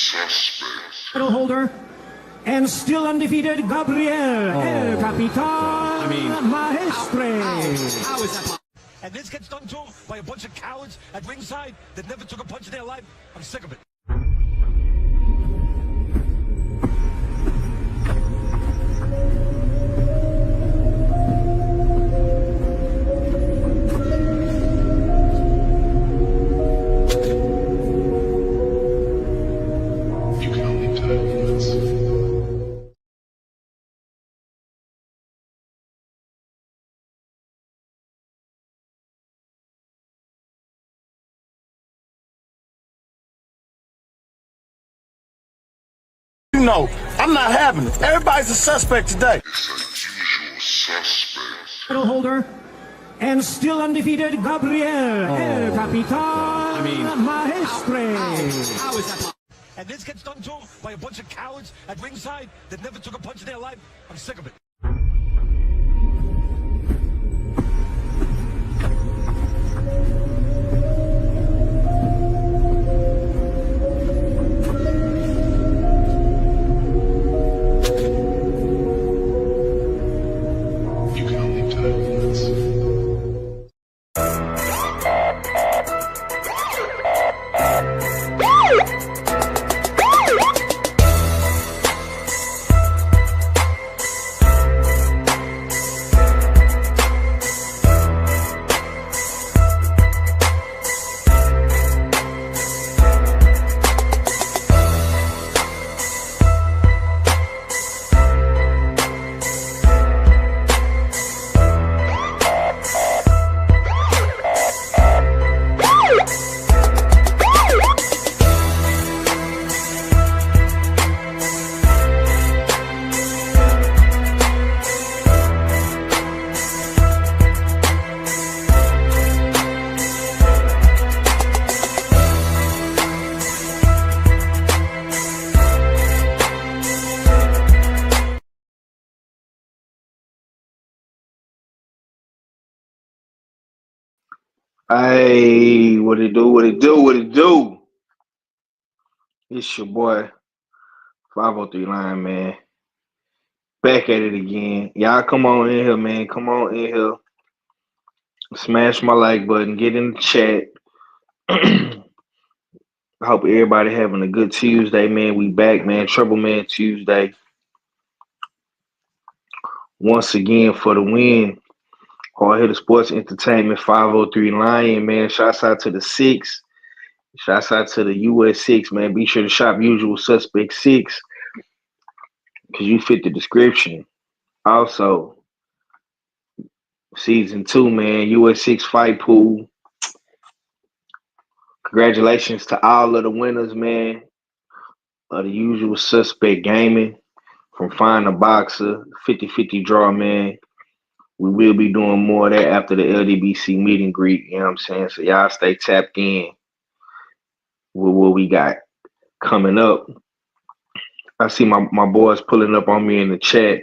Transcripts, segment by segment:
Title holder and still undefeated Gabriel El Capitan Maestre. How is that? And this gets done to him by a bunch of cowards at ringside that never took a punch in their life. I'm sick of it. You know, I'm not having it. Everybody's a suspect today. Title holder and still undefeated Gabriel El Capitan Maestre. How is that? And this gets done to him by a bunch of cowards at ringside that never took a punch in their life. I'm sick of it. Hey, what it do? What it do? What it do? It's your boy 503 Line, man. Back at it again. Y'all come on in here, man. Come on in here. Smash my like button. Get in the chat. I hope everybody having a good Tuesday, man. We back, man. Trouble Man Tuesday. Once again for the win. Hard Hitter Sports Entertainment 503 Lion, man. Shouts out to the 6. Shouts out to the US 6, man. Be sure to shop Usual Suspect 6 because you fit the description. Also, Season 2, man. US 6 Fight Pool. Congratulations to all of the winners, man, of the Usual Suspect Gaming from Find a Boxer, 50-50 draw, man. We will be doing more of that after the LDBC meet and greet, you know what I'm saying? So y'all stay tapped in with what we got coming up. I see my boys pulling up on me in the chat.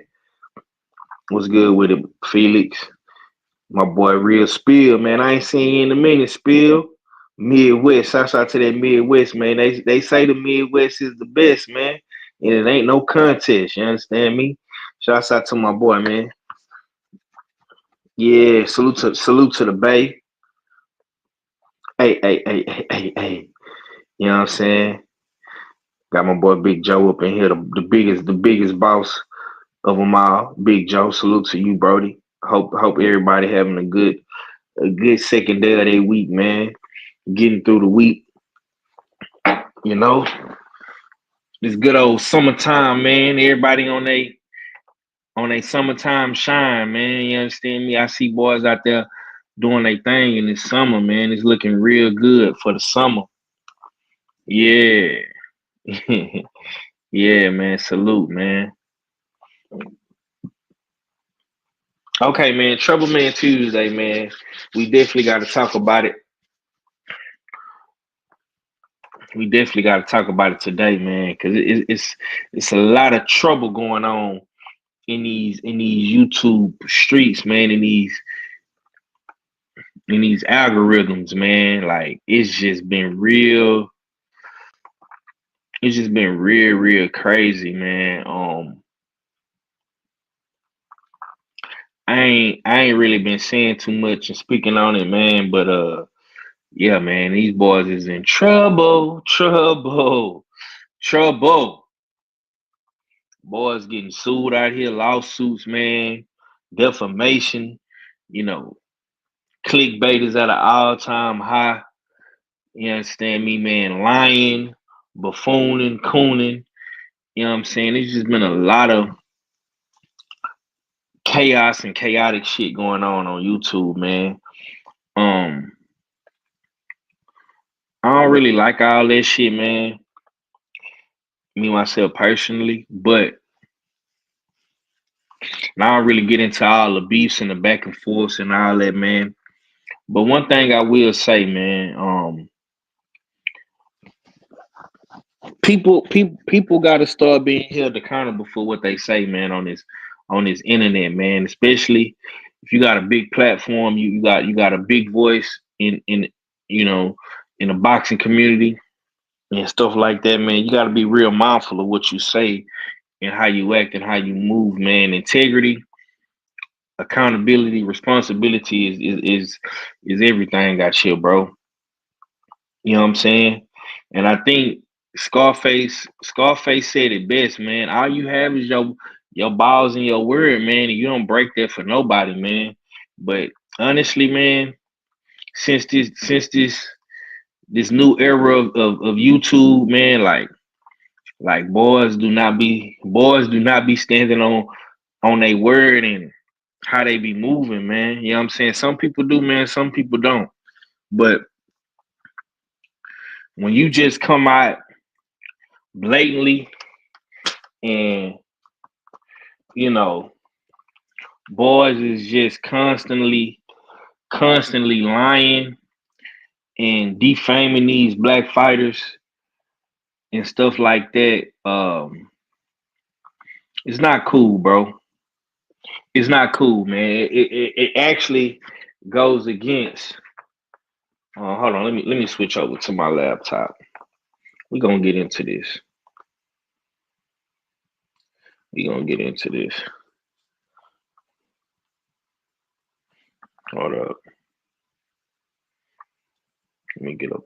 What's good with it, Felix? My boy Real Spill, man. I ain't seen you in a minute, Spill. Midwest. Shouts out to that Midwest, man. They say the Midwest is the best, man. And it ain't no contest, you understand me? Shouts out to my boy, man. Yeah, salute to the Bay. Hey. You know what I'm saying? Got my boy Big Joe up in here, the biggest boss of them all. Big Joe, salute to you, Brody. Hope everybody having a good second day of their week, man. Getting through the week. You know, this good old summertime, man. Everybody on they summertime shine, man. You understand me? I see boys out there doing their thing in this summer, man. It's looking real good for the summer. Yeah. Yeah, man. Salute, man. Okay, man. Trouble Man Tuesday, man. We definitely got to talk about it. We definitely got to talk about it today, man, because it's a lot of trouble going on in these YouTube streets, man, in these algorithms, man. Like, it's just been real. it's just been real crazy, man. I ain't really been saying too much and speaking on it, man. But yeah, man, these boys is in trouble. Boys getting sued out here, lawsuits, man, defamation. You know, clickbait is at an all-time high. You understand me, man? Lying, buffooning, cooning. You know what I'm saying? It's just been a lot of chaos and chaotic shit going on YouTube, man. Um, I don't really like all that shit, man. Me myself personally, but I don't really get into all the beefs and the back and forth and all that, man. But one thing I will say, man, people got to start being held accountable for what they say, man, on this internet, man. Especially if you got a big platform, you got a big voice in you know in the boxing community and stuff like that, man. You got to be real mindful of what you say and how you act and how you move, man. Integrity, accountability, responsibility is everything out here, bro. You know what I'm saying? And I think Scarface said it best, man. All you have is your balls and your word, man, and you don't break that for nobody, man. But honestly, man, since this new era of YouTube, man, like boys do not be standing on their word and how they be moving, man. You know what I'm saying? Some people do, man, some people don't. But when you just come out blatantly and you know, boys is just constantly lying and defaming these black fighters and stuff like that. It's not cool, bro. It's not cool, man. It actually goes against. Hold on, let me switch over to my laptop. We're gonna get into this. We're gonna get into this. Hold up. Let me get up.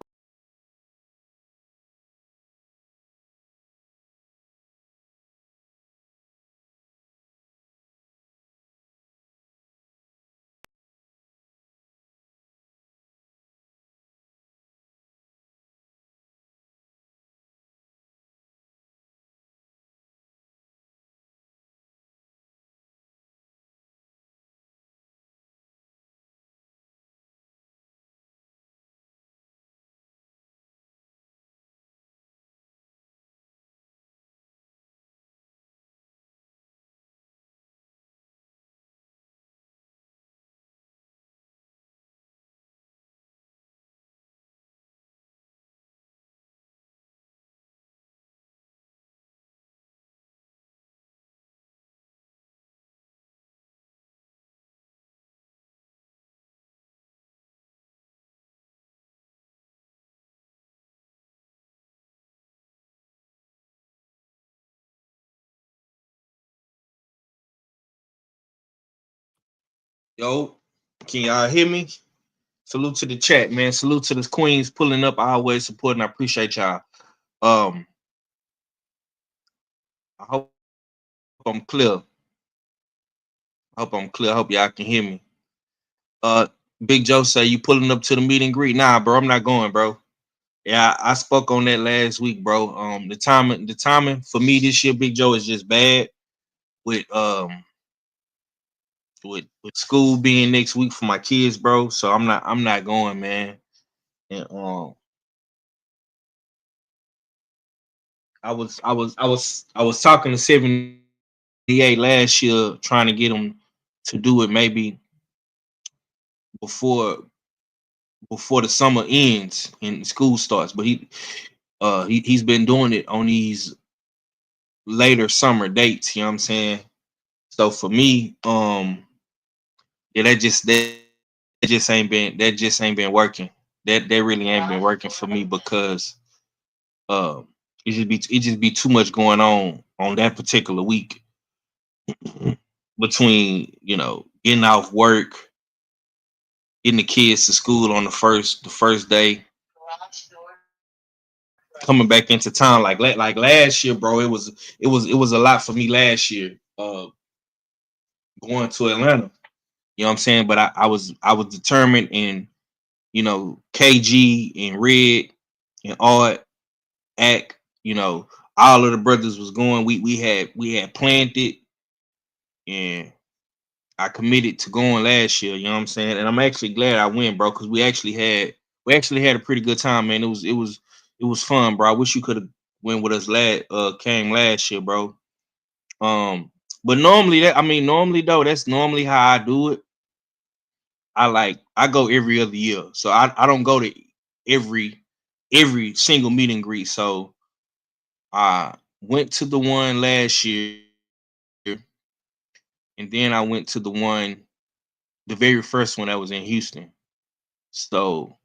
Yo, can y'all hear me? Salute to the chat, man. Salute to the queens pulling up, always supporting. I appreciate y'all. Um, I hope I'm clear. I hope y'all can hear me. Big Joe say you pulling up to the meet and greet. Nah, bro, I'm not going, bro. Yeah, I spoke on that last week, bro. The timing for me this year, Big Joe, is just bad with with school being next week for my kids, bro. So I'm not going, man. And I was talking to 78 last year, trying to get him to do it maybe before before the summer ends and school starts. But he's been doing it on these later summer dates. You know what I'm saying? So for me, yeah, that just ain't been working. That really ain't been working for me because uh, it just be too much going on that particular week between getting off work, getting the kids to school on the first day, coming back into town like last year, bro. It was a lot for me last year. Going to Atlanta, you know what I'm saying? But I was determined, and KG and Red and Art Act, all of the brothers was going. We had planned it, and I committed to going last year. You know what I'm saying? And I'm actually glad I went, bro, because we actually had a pretty good time, man. It was fun, bro. I wish you could have went with us came last year, bro. But normally though, that's normally how I do it. I go every other year, so I don't go to every single meet and greet. So I went to the one last year, and then I went to the very first one that was in Houston. So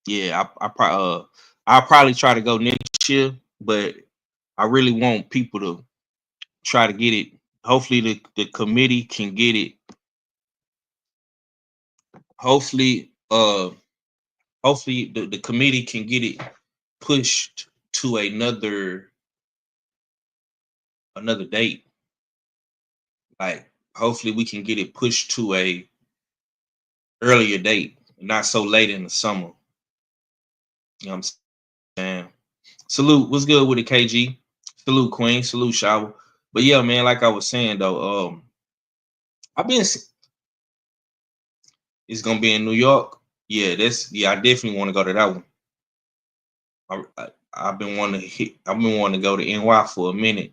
yeah, I'll probably try to go next year, but I really want people to try to get it. Hopefully the committee can get it. Hopefully, the committee can get it pushed to another date. Like, hopefully we can get it pushed to a earlier date, not so late in the summer. You know what I'm saying? Salute, what's good with it, KG? Salute, Queen. Salute, Shower. But yeah, man, like I was saying though, it's gonna be in New York. Yeah, I definitely want to go to that one. I've been wanting to go to NY for a minute.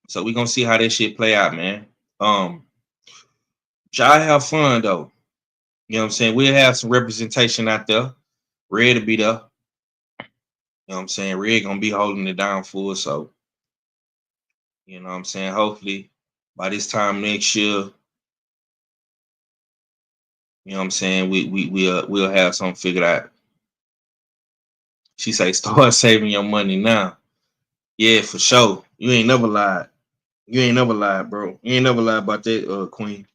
So we're gonna see how that shit play out, man. Y'all have fun though. You know what I'm saying? We'll have some representation out there. Red to be there. You know what I'm saying? Red gonna be holding it down for us. So, you know what I'm saying? Hopefully by this time next year, you know what I'm saying, we'll have something figured out. She say start saving your money now. Yeah, for sure. You ain't never lied. Bro. You ain't never lied about that, Queen.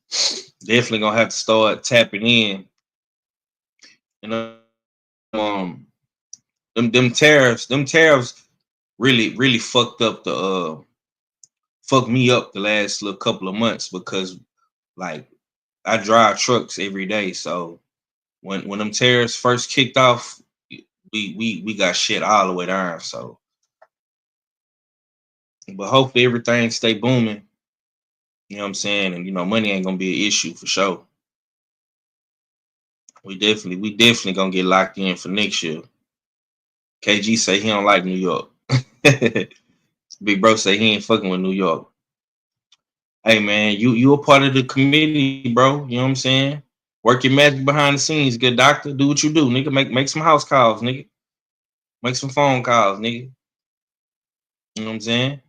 Definitely gonna have to start tapping in. You know, them tariffs really fucked me up the last little couple of months, because like I drive trucks every day. So when them tariffs first kicked off, we got shit all the way down. So, but hopefully everything stay booming. You know what I'm saying? And money ain't gonna be an issue for sure. We definitely gonna get locked in for next year. KG say he don't like New York. Big bro say he ain't fucking with New York. Hey man, you a part of the committee, bro. You know what I'm saying? Work your magic behind the scenes, good doctor. Do what you do, nigga. Make some house calls, nigga. Make some phone calls, nigga. You know what I'm saying?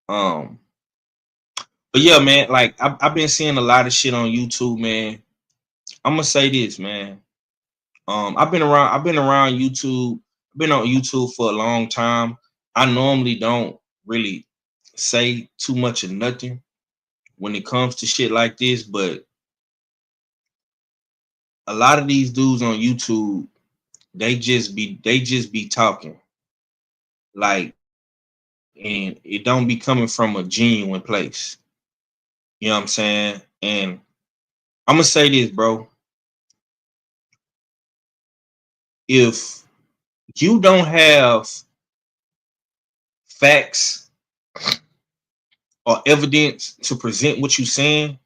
But yeah, man, like I've been seeing a lot of shit on YouTube, man. I'm gonna say this, man. I've been around YouTube. I've been on YouTube for a long time. I normally don't really say too much of nothing when it comes to shit like this, but a lot of these dudes on YouTube, they just be talking, like, and it don't be coming from a genuine place. You know what I'm saying? And I'm gonna say this, bro. If you don't have facts or evidence to present what you're saying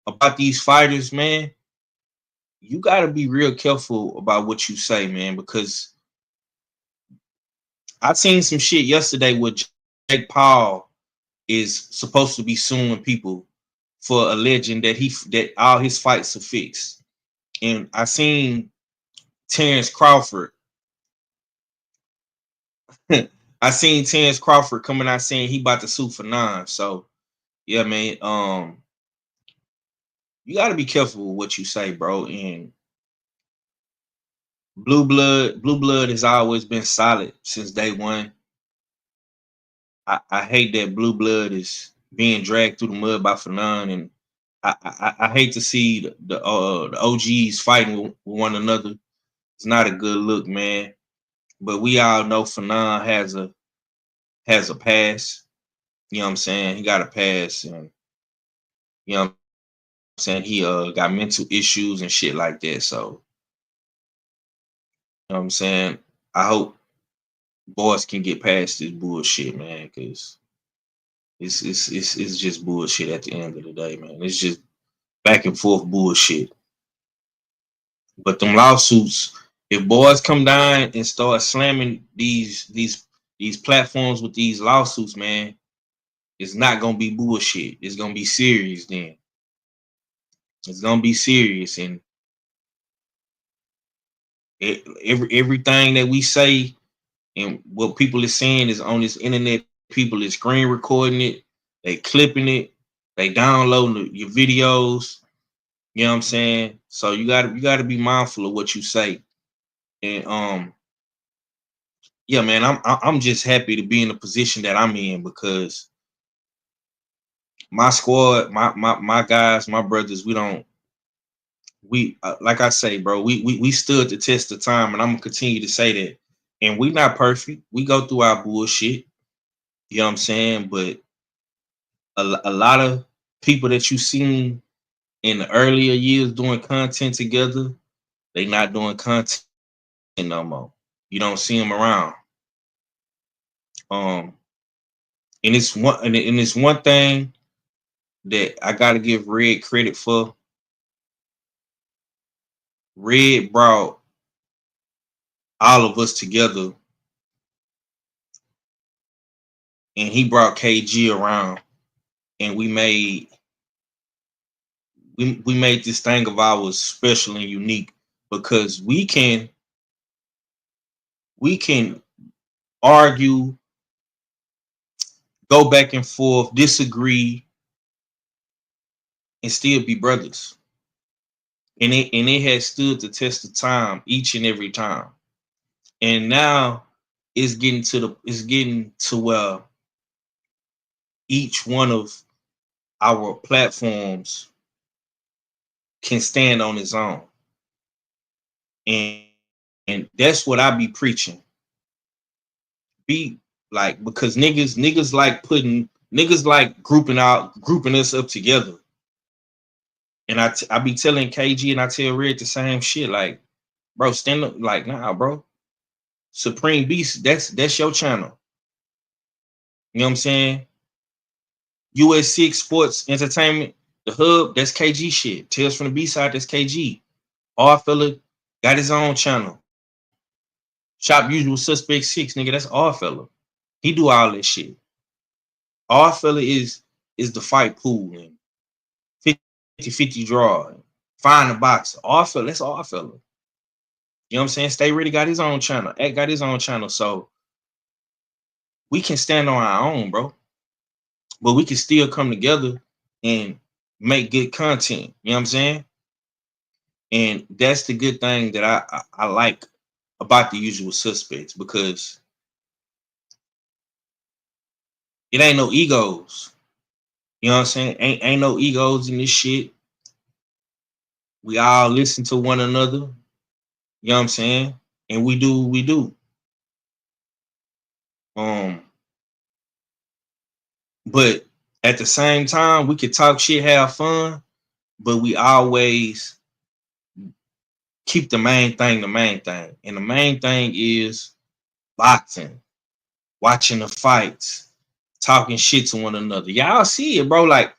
about these fighters, man, you got to be real careful about what you say, man, because I seen some shit yesterday where Jake Paul is supposed to be suing people for alleging that all his fights are fixed. And I seen Terrence Crawford. I seen Terrence Crawford coming out saying he about to sue for 9. So yeah, man. You got to be careful with what you say, bro. And Blue blood has always been solid since day one. I hate that blue blood is being dragged through the mud by Fanon, and I hate to see the OGs fighting with one another. It's not a good look, man. But we all know Fanon has a pass. You know what I'm saying? He got a pass, and you know what I'm saying, he got mental issues and shit like that. So you know what I'm saying? I hope boys can get past this bullshit, man, because it's just bullshit at the end of the day, man. It's just back and forth bullshit. But them lawsuits, if boys come down and start slamming these platforms with these lawsuits, man, it's not gonna be bullshit. It's gonna be serious then. It's gonna be serious, and everything that we say and what people are saying is on this internet. People is screen recording it, they clipping it, they downloading your videos. You know what I'm saying? So you gotta be mindful of what you say. And yeah, man, I'm just happy to be in the position that I'm in, because my squad, my guys, my brothers, we like I say, bro, we stood the test of time, and I'm gonna continue to say that. And we not perfect. We go through our bullshit. You know what I'm saying? But a lot of people that you seen in the earlier years doing content together, they not doing content no more. You don't see them around. And it's one thing that I gotta give Red credit for. Red brought all of us together, and he brought KG around, and we made this thing of ours special and unique, because we can argue, go back and forth, disagree, and still be brothers. And it has stood the test of time each and every time. And now it's getting to where each one of our platforms can stand on its own. And that's what I be preaching. Be like, because niggas like grouping us up together. And I be telling KG and I tell Red the same shit. Like, bro, stand up. Like, nah, bro. Supreme Beast, that's your channel. You know what I'm saying? US6 Sports Entertainment, the hub, that's KG shit. Tales from the B-side, that's KG. Our fella got his own channel. Shop Usual Suspect 6, nigga, that's our fella. He do all that shit. Our fella is the fight pool and 50-50 draw. Find the box. Our fella, that's our fella. You know what I'm saying? Stay Ready got his own channel. Act got his own channel. So we can stand on our own, bro. But we can still come together and make good content. You know what I'm saying? And that's the good thing that I like about the Usual Suspects, because it ain't no egos. You know what I'm saying? Ain't no egos in this shit. We all listen to one another. You know what I'm saying? And we do what we do. But at the same time, we can talk shit, have fun, but we always keep the main thing. And the main thing is boxing, watching the fights, talking shit to one another. Y'all see it, bro. Like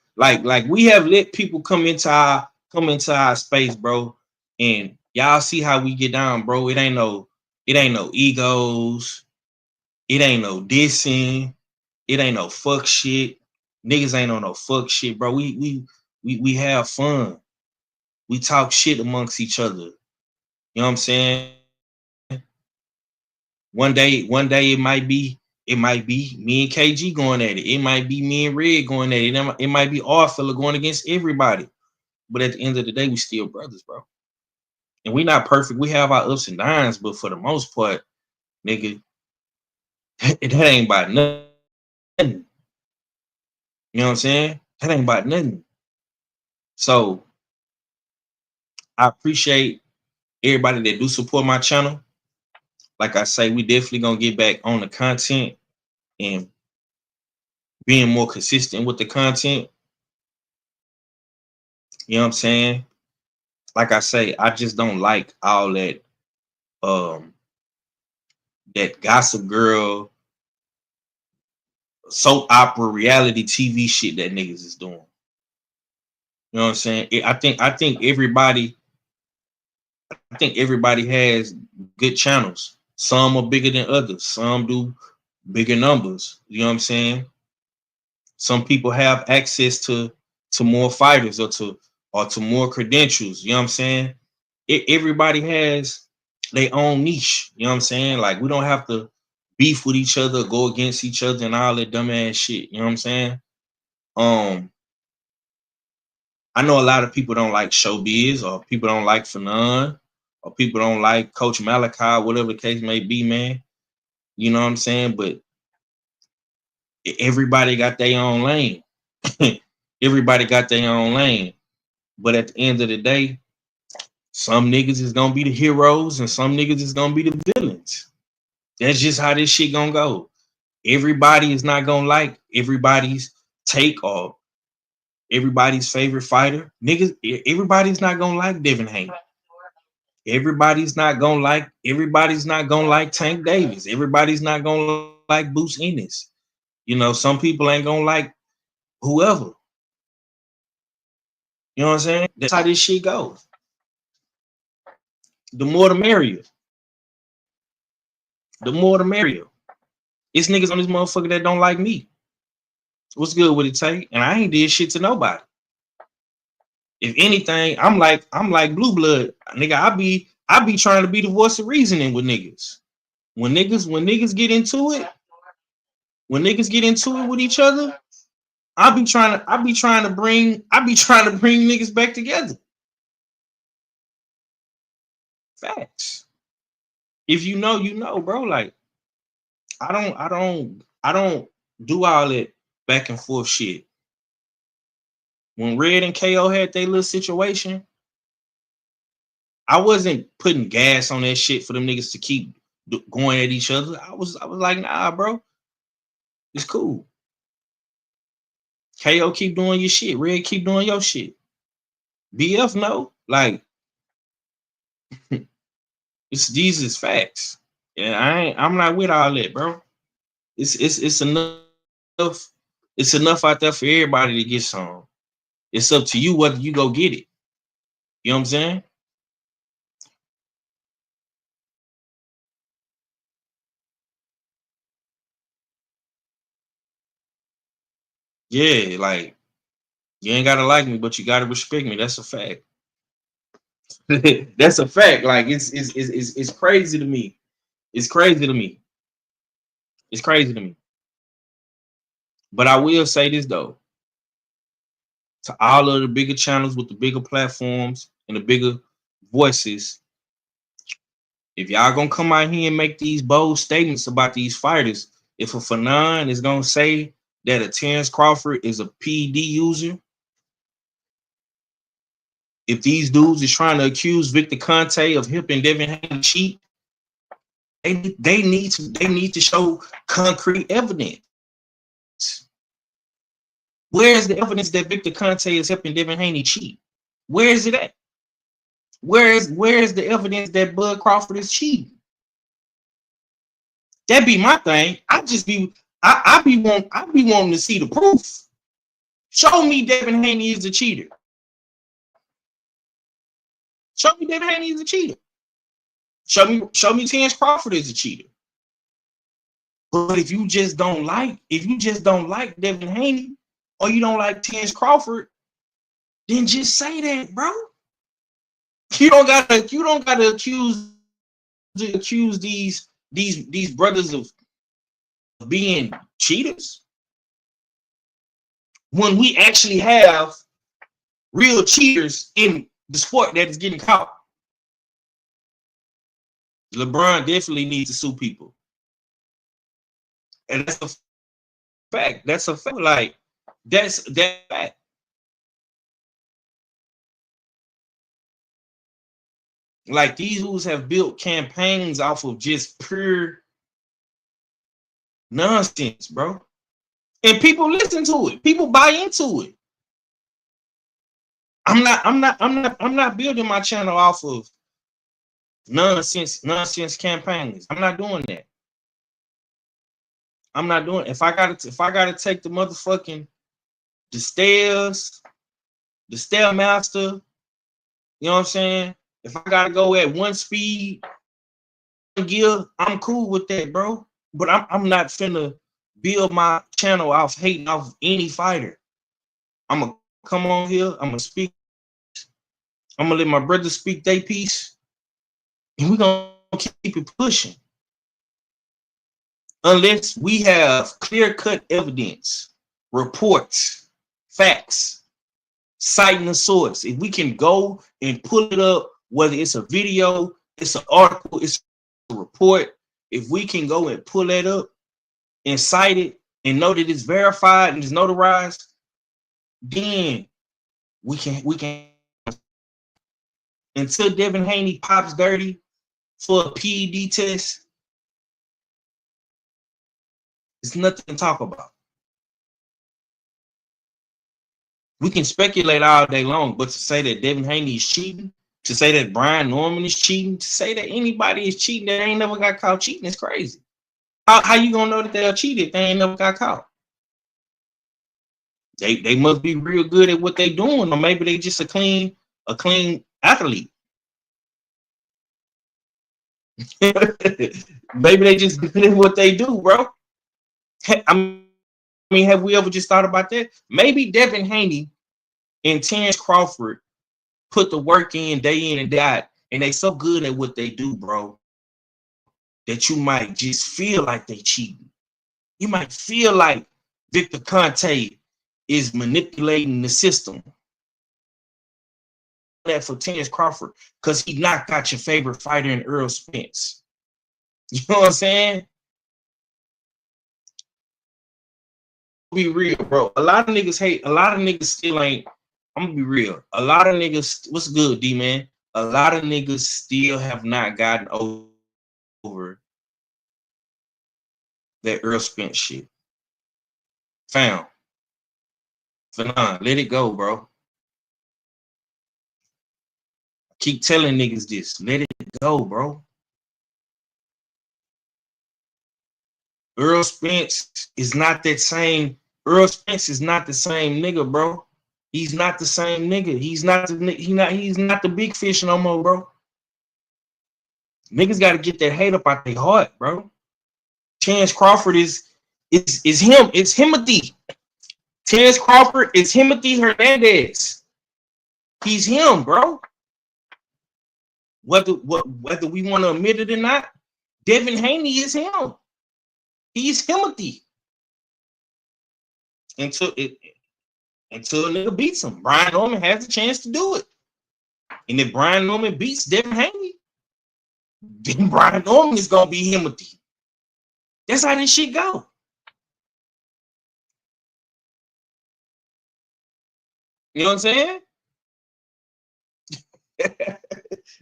we have let people come into our space, bro. And y'all see how we get down, bro. It ain't no egos. It ain't no dissing. It ain't no fuck shit. Niggas ain't on no fuck shit, bro. We have fun. We talk shit amongst each other. You know what I'm saying? One day it might be me and KG going at it. It might be me and Red going at it. It might be our fella going against everybody. But at the end of the day, we still brothers, bro. And we not perfect. We have our ups and downs, but for the most part, nigga, that ain't about nothing. You know what I'm saying? That ain't about nothing. So I appreciate everybody that do support my channel. Like I say, we definitely gonna get back on the content and being more consistent with the content. You know what I'm saying? Like I say, I just don't like all that that gossip girl, soap opera, reality TV shit that niggas is doing. You know what I'm saying? I think everybody has good channels. Some are bigger than others. Some do bigger numbers. You know what I'm saying? Some people have access to more fighters or to more credentials. You know what I'm saying? Everybody has their own niche. You know what I'm saying? Like, we don't have to beef with each other, go against each other, and all that dumbass shit. You know what I'm saying? I know a lot of people don't like Showbiz, or people don't like Fanon, or people don't like Coach Malachi, whatever the case may be, man. You know what I'm saying? But everybody got their own lane. Everybody got their own lane. But at the end of the day, some niggas is gonna be the heroes and some niggas is gonna be the villains. That's just how this shit gonna go. Everybody is not gonna like everybody's take or everybody's favorite fighter. Niggas, everybody's not gonna like Devin Haney. Everybody's not gonna like Tank Davis. Everybody's not gonna like Boots Ennis. You know, some people ain't gonna like whoever. You know what I'm saying? That's how this shit goes. The more the merrier. The more the merrier. It's niggas on this motherfucker that don't like me. What's good with it, Tank? And I ain't did shit to nobody. If anything, I'm like blue blood, nigga. I be trying to be the voice of reasoning with niggas. When niggas get into it, with each other, I be trying to bring niggas back together. Facts. If you know, you know, bro. Like, I don't do all that back and forth shit. When Red and KO had their little situation, I wasn't putting gas on that shit for them niggas to keep going at each other. I was like, nah, bro, it's cool. KO keep doing your shit. Red keep doing your shit. BF no, like, these is facts. And I'm not with all that, bro. It's enough. It's enough out there for everybody to get some. It's up to you whether you go get it. You know what I'm saying? Yeah, like, you ain't gotta like me, but you gotta respect me. That's a fact. That's a fact. Like, it's crazy to me. It's crazy to me. It's crazy to me. But I will say this though. To all of the bigger channels with the bigger platforms and the bigger voices, if y'all gonna come out here and make these bold statements about these fighters, if a Fanon is gonna say that a Terrence Crawford is a PD user, if these dudes is trying to accuse Victor Conte of helping Devin Haney cheat, they need to show concrete evidence. Where is the evidence that Victor Conte is helping Devin Haney cheat? Where is it at? Where is the evidence that Bud Crawford is cheating? That be my thing. I be wanting to see the proof. Show me Devin Haney is a cheater. Show me Devin Haney is a cheater. Show me Terrence Crawford is a cheater. But if you just don't like Devin Haney, or you don't like Terrence Crawford, then just say that, bro. You don't gotta accuse these brothers of being cheaters when we actually have real cheaters in the sport that is getting caught. LeBron definitely needs to sue people. And that's a fact. That's a fact. Like, that's that fact. Like, these dudes have built campaigns off of just pure nonsense, bro. And people listen to it. People buy into it. I'm not building my channel off of nonsense campaigns. I'm not doing that. I'm not doing it. If I gotta take the motherfucking the Stairmaster, you know what I'm saying? If I gotta go at one speed gear, I'm cool with that, bro. But I'm not finna build my channel off hating off any fighter. I'm gonna come on here, I'm gonna speak, I'm gonna let my brothers speak their piece, and we're gonna keep it pushing. Unless we have clear-cut evidence, reports, facts, citing the source. If we can go and pull it up, whether it's a video, it's an article, it's a report, if we can go and pull that up and cite it and know that it's verified and it's notarized, then we can. Until Devin Haney pops dirty for a PED test, it's nothing to talk about. We can speculate all day long, but to say that Devin Haney is cheating, to say that Brian Norman is cheating, to say that anybody is cheating that ain't never got caught cheating is crazy. How you gonna know that they're cheated if they ain't never got caught? They must be real good at what they doing, or maybe they just a clean athlete. Maybe they just good at what they do, bro. I mean, have we ever just thought about that? Maybe Devin Haney and Terrence Crawford put the work in day and day out, and they so good at what they do, bro, that you might just feel like they cheating. You might feel like Victor Conte is manipulating the system. That for Terrence Crawford, because he knocked out your favorite fighter in Earl Spence. You know what I'm saying? Be real, bro. A lot of niggas hate. A lot of niggas still ain't. I'm gonna be real. A lot of niggas. What's good, D man? A lot of niggas still have not gotten over that Earl Spence shit. Fam. Let it go, bro. I keep telling niggas this. Let it go, bro. Earl Spence is not that same. Earl Spence is not the same nigga, bro. He's not the same nigga. He's not the big fish no more, bro. Niggas got to get that hate up out their heart, bro. Terrence Crawford is him. It's Timothy. Terrence Crawford is Timothy Hernandez. He's him, bro. Whether we want to admit it or not, Devin Haney is him. He's Timothy. Until a nigga beats him. Brian Norman has a chance to do it. And if Brian Norman beats Devin Haney, then Brian Norman is gonna be Timothy. That's how this shit go. You know what I'm saying?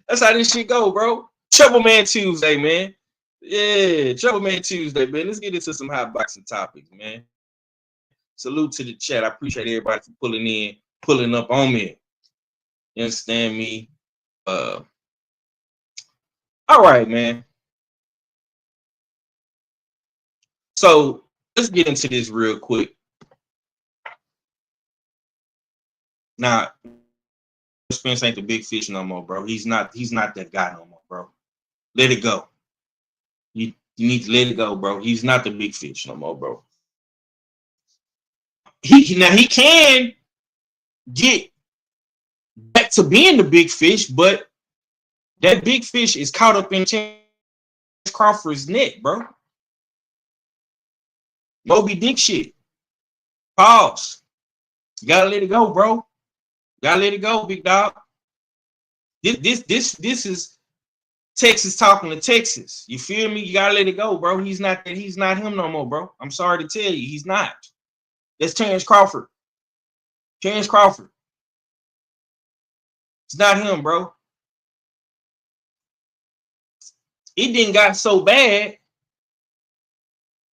That's how this shit go, bro. Trouble Man Tuesday, man. Yeah, Trouble Man Tuesday, man. Let's get into some hot boxing topics, man. Salute to the chat. I appreciate everybody for pulling up on me. You understand me? All right, man. So let's get into this real quick. Now, Spence ain't the big fish no more, bro. He's not that guy no more, bro. Let it go. You need to let it go, bro. He's not the big fish no more, bro. He can get back to being the big fish, but that big fish is caught up in Terrence Crawford's net, bro. Moby Dick shit. Pause. You gotta let it go, bro. Gotta let it go, big dog. This is Texas talking to Texas. You feel me? You gotta let it go, bro. He's not him no more, bro. I'm sorry to tell you, he's not. That's Terrence Crawford. Terrence Crawford. It's not him, bro. It didn't got so bad.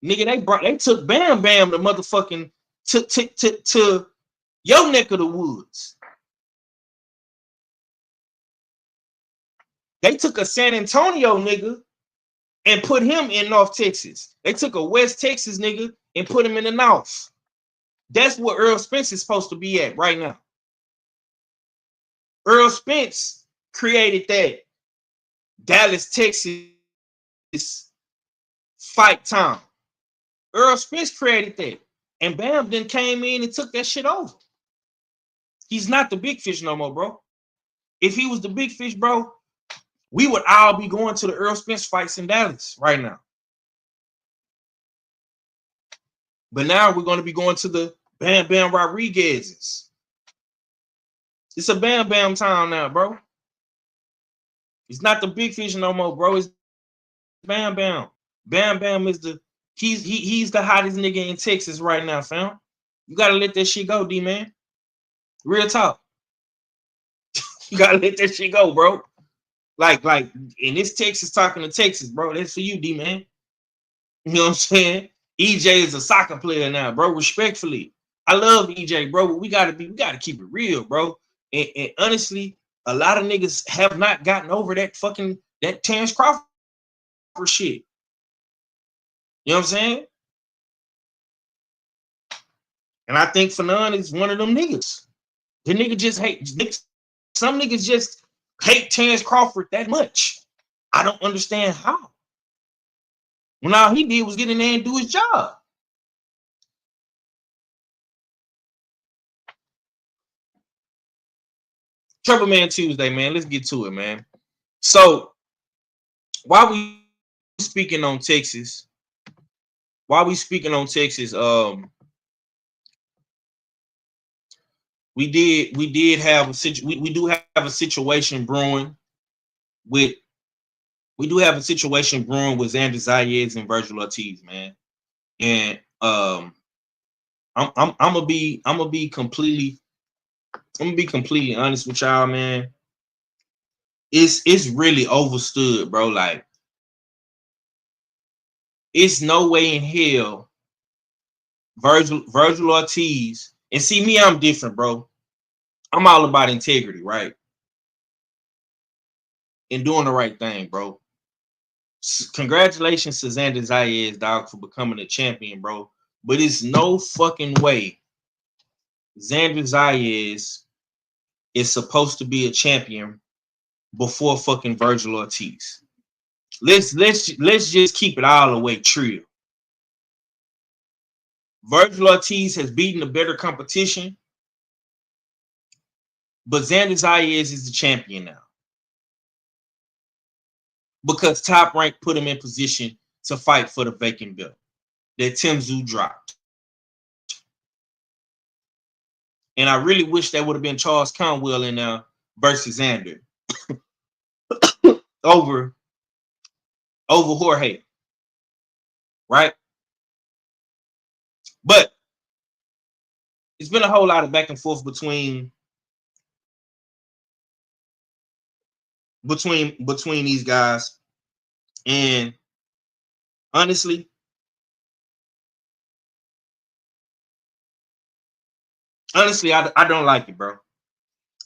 Nigga, they took Bam Bam the motherfucking to your neck of the woods. They took a San Antonio nigga and put him in North Texas. They took a West Texas nigga and put him in the North. That's what Earl Spence is supposed to be at right now. Earl Spence created that Dallas, Texas fight town. Earl Spence created that. And Bam then came in and took that shit over. He's not the big fish no more, bro. If he was the big fish, bro, we would all be going to the Earl Spence fights in Dallas right now. But now we're going to be going to the Bam Bam Rodriguez's. It's a Bam Bam town now, bro. It's not the big fish no more, bro. It's Bam Bam. Bam Bam is he's the hottest nigga in Texas right now, fam. You gotta let that shit go, D-man. Real talk. You gotta let that shit go, bro. Like, and this Texas talking to Texas, bro. That's for you, D-man. You know what I'm saying? EJ is a soccer player now, bro. Respectfully. I love EJ, bro, but we gotta keep it real, bro. And honestly, a lot of niggas have not gotten over that Terrence Crawford shit. You know what I'm saying? And I think Fanon is one of them niggas. The nigga just hate. Some niggas just hate Terrence Crawford that much. I don't understand how. When all he did was get in there and do his job. Trouble Man Tuesday, man. Let's get to it, man. So, while we speaking on Texas, we do have a situation brewing with Xander Zayas and Vergil Ortiz, man. And I'm gonna be completely honest with y'all, man. It's really overstood, bro. Like, it's no way in hell Vergil Ortiz, and see me, I'm different, bro. I'm all about integrity, right? And doing the right thing, bro. Congratulations to Xander Zayas, dog, for becoming a champion, bro. But it's no fucking way Xander Zayas is supposed to be a champion before fucking Vergil Ortiz. Let's just keep it all the way true. Vergil Ortiz has beaten a better competition, but Xander Zayas is the champion now because Top Rank put him in position to fight for the vacant belt that Tim Tszyu dropped. And I really wish that would have been Charles Conwell in there versus Xander over Jorge, right? But it's been a whole lot of back and forth between these guys, and honestly, I don't like it, bro.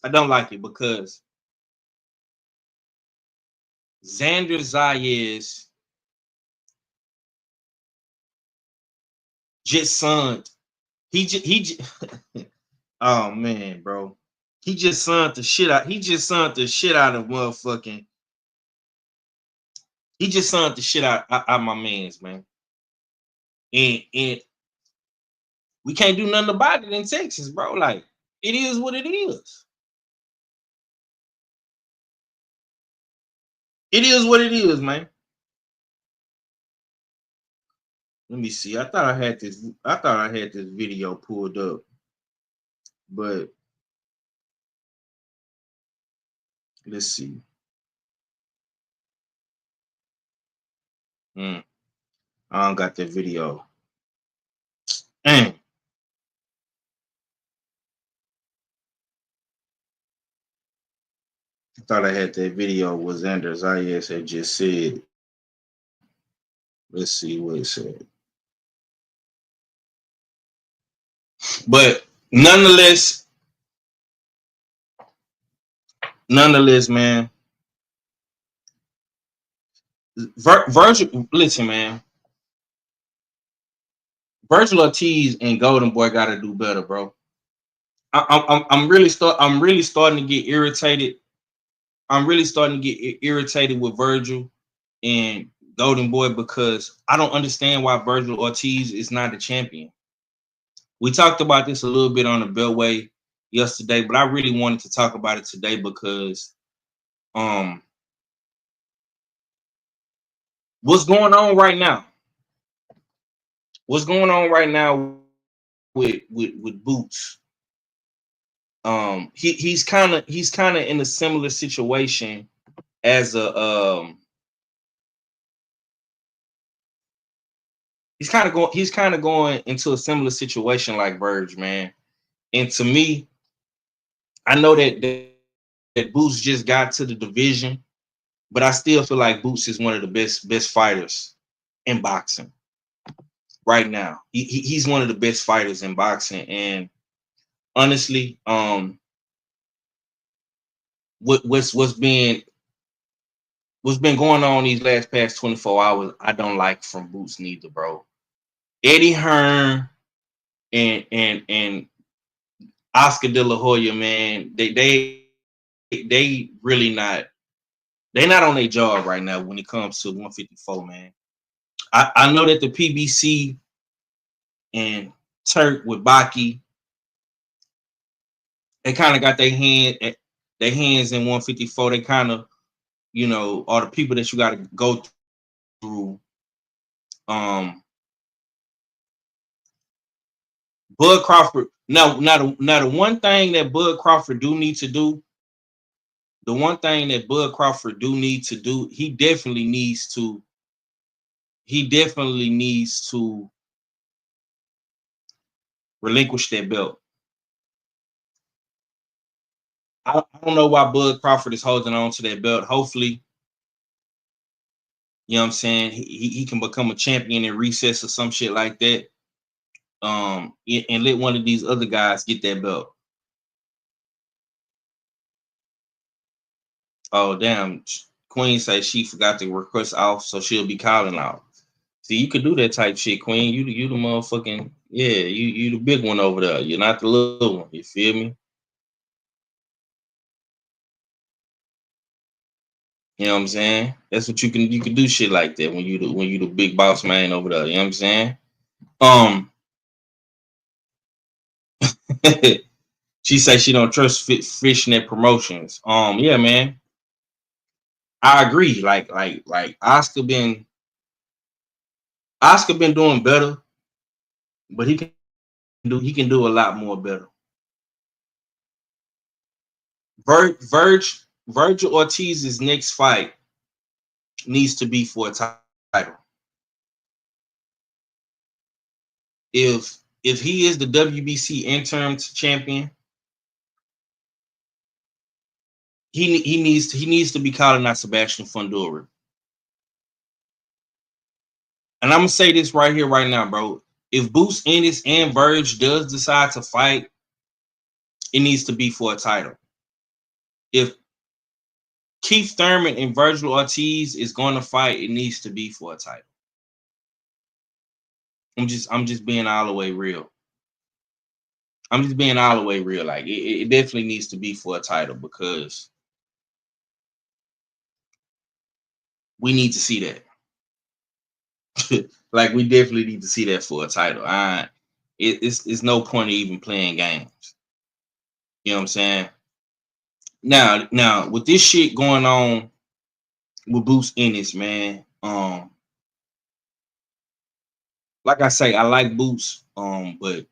I don't like it because Xander Zayas just signed. Oh man, bro. He just signed the shit out. He just signed the shit out of motherfucking. He just signed the shit out my mans, man. And we can't do nothing about it in Texas, bro. Like, it is what it is. It is what it is, man. Let me see. I thought I had this video pulled up, but let's see. I don't got that video. Dang. I thought I had that video. Was Xander Zayas had just said. Let's see what it said. But nonetheless, man. Vergil, listen, man. Vergil Ortiz and Golden Boy got to do better, bro. I'm really starting to get irritated. I'm really starting to get irritated with Vergil and Golden Boy because I don't understand why Vergil Ortiz is not the champion. We talked about this a little bit on the Beltway yesterday, but I really wanted to talk about it today because what's going on right now? What's going on right now with Boots? He's kind of in a similar situation as a he's kind of going into a similar situation like Verge, man. And to me, I know that Boots just got to the division, but I still feel like Boots is one of the best fighters in boxing right now. He's one of the best fighters in boxing, and honestly, what's been going on these past 24 hours, I don't like from Boots neither, bro. Eddie Hearn and Oscar De La Hoya, man, they really not. They're not on their job right now when it comes to 154, man. I know that the PBC and Turk with Baki, they kind of got their hands in 154. They kind of, are the people that you got to go through. Bud Crawford. Now the one thing that Bud Crawford do need to do. The one thing that Bud Crawford do need to do, he definitely needs to relinquish that belt. I don't know why Bud Crawford is holding on to that belt. Hopefully, you know what I'm saying, he can become a champion in recess or some shit like that. And let one of these other guys get that belt. Oh, damn. Queen says she forgot to request off, so she'll be calling out. See, you could do that type shit, Queen. You the motherfucking, yeah, you the big one over there. You're not the little one. You feel me? You know what I'm saying? That's what you can do shit like that when you the big boss man over there. You know what I'm saying? She says she don't trust fishnet promotions. Yeah, man. I agree. Like Oscar been doing better, but he can do a lot more better. Vergil Ortiz's next fight needs to be for a title. If he is the WBC interim champion, he needs to be calling out Sebastian Fundora. And I'm gonna say this right here, right now, bro. If Boots, Ennis, and Verge does decide to fight, it needs to be for a title. If Keith Thurman and Vergil Ortiz is going to fight, it needs to be for a title. I'm just being all the way real. I'm just being all the way real. Like it definitely needs to be for a title because we need to see that. Like we definitely need to see that for a title. It's no point in even playing games. You know what I'm saying? Now with this shit going on with Boots Ennis, man. Like I say, I like Boots, but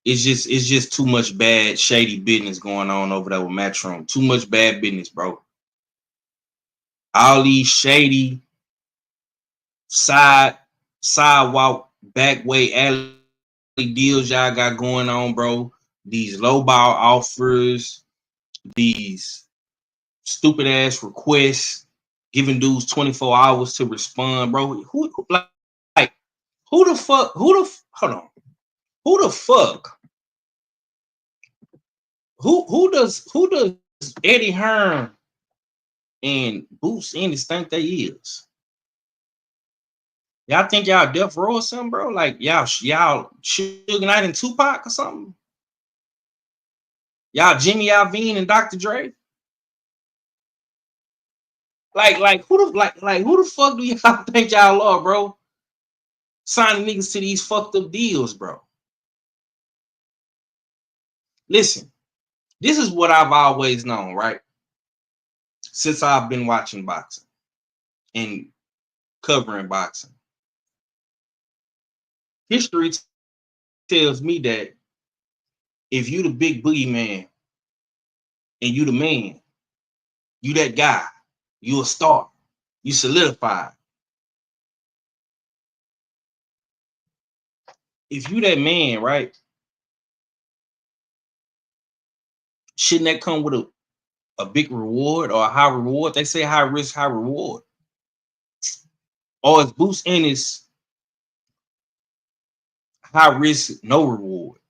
it's just too much bad, shady business going on over there with Matchroom. Too much bad business, bro. All these shady sidewalk, back way, alley deals y'all got going on, bro. These low ball offers, these stupid ass requests, giving dudes 24 hours to respond, bro. Who who the fuck? Hold on. Who the fuck? Who does Eddie Hearn and Boots Ennis think they is? Y'all think y'all Death Row or something, bro? Like y'all Suge Knight and Tupac or something? Y'all Jimmy Iovine and Dr. Dre? Like who the fuck do y'all think y'all are, bro? Signing niggas to these fucked up deals, bro. Listen, this is what I've always known, right? Since I've been watching boxing and covering boxing. History tells me that if you the big boogeyman and you the man, you that guy, you a star, you solidified. If you that man, right, shouldn't that come with a big reward or a high reward? They say high risk, high reward. Or is Boots Ennis high risk, no reward?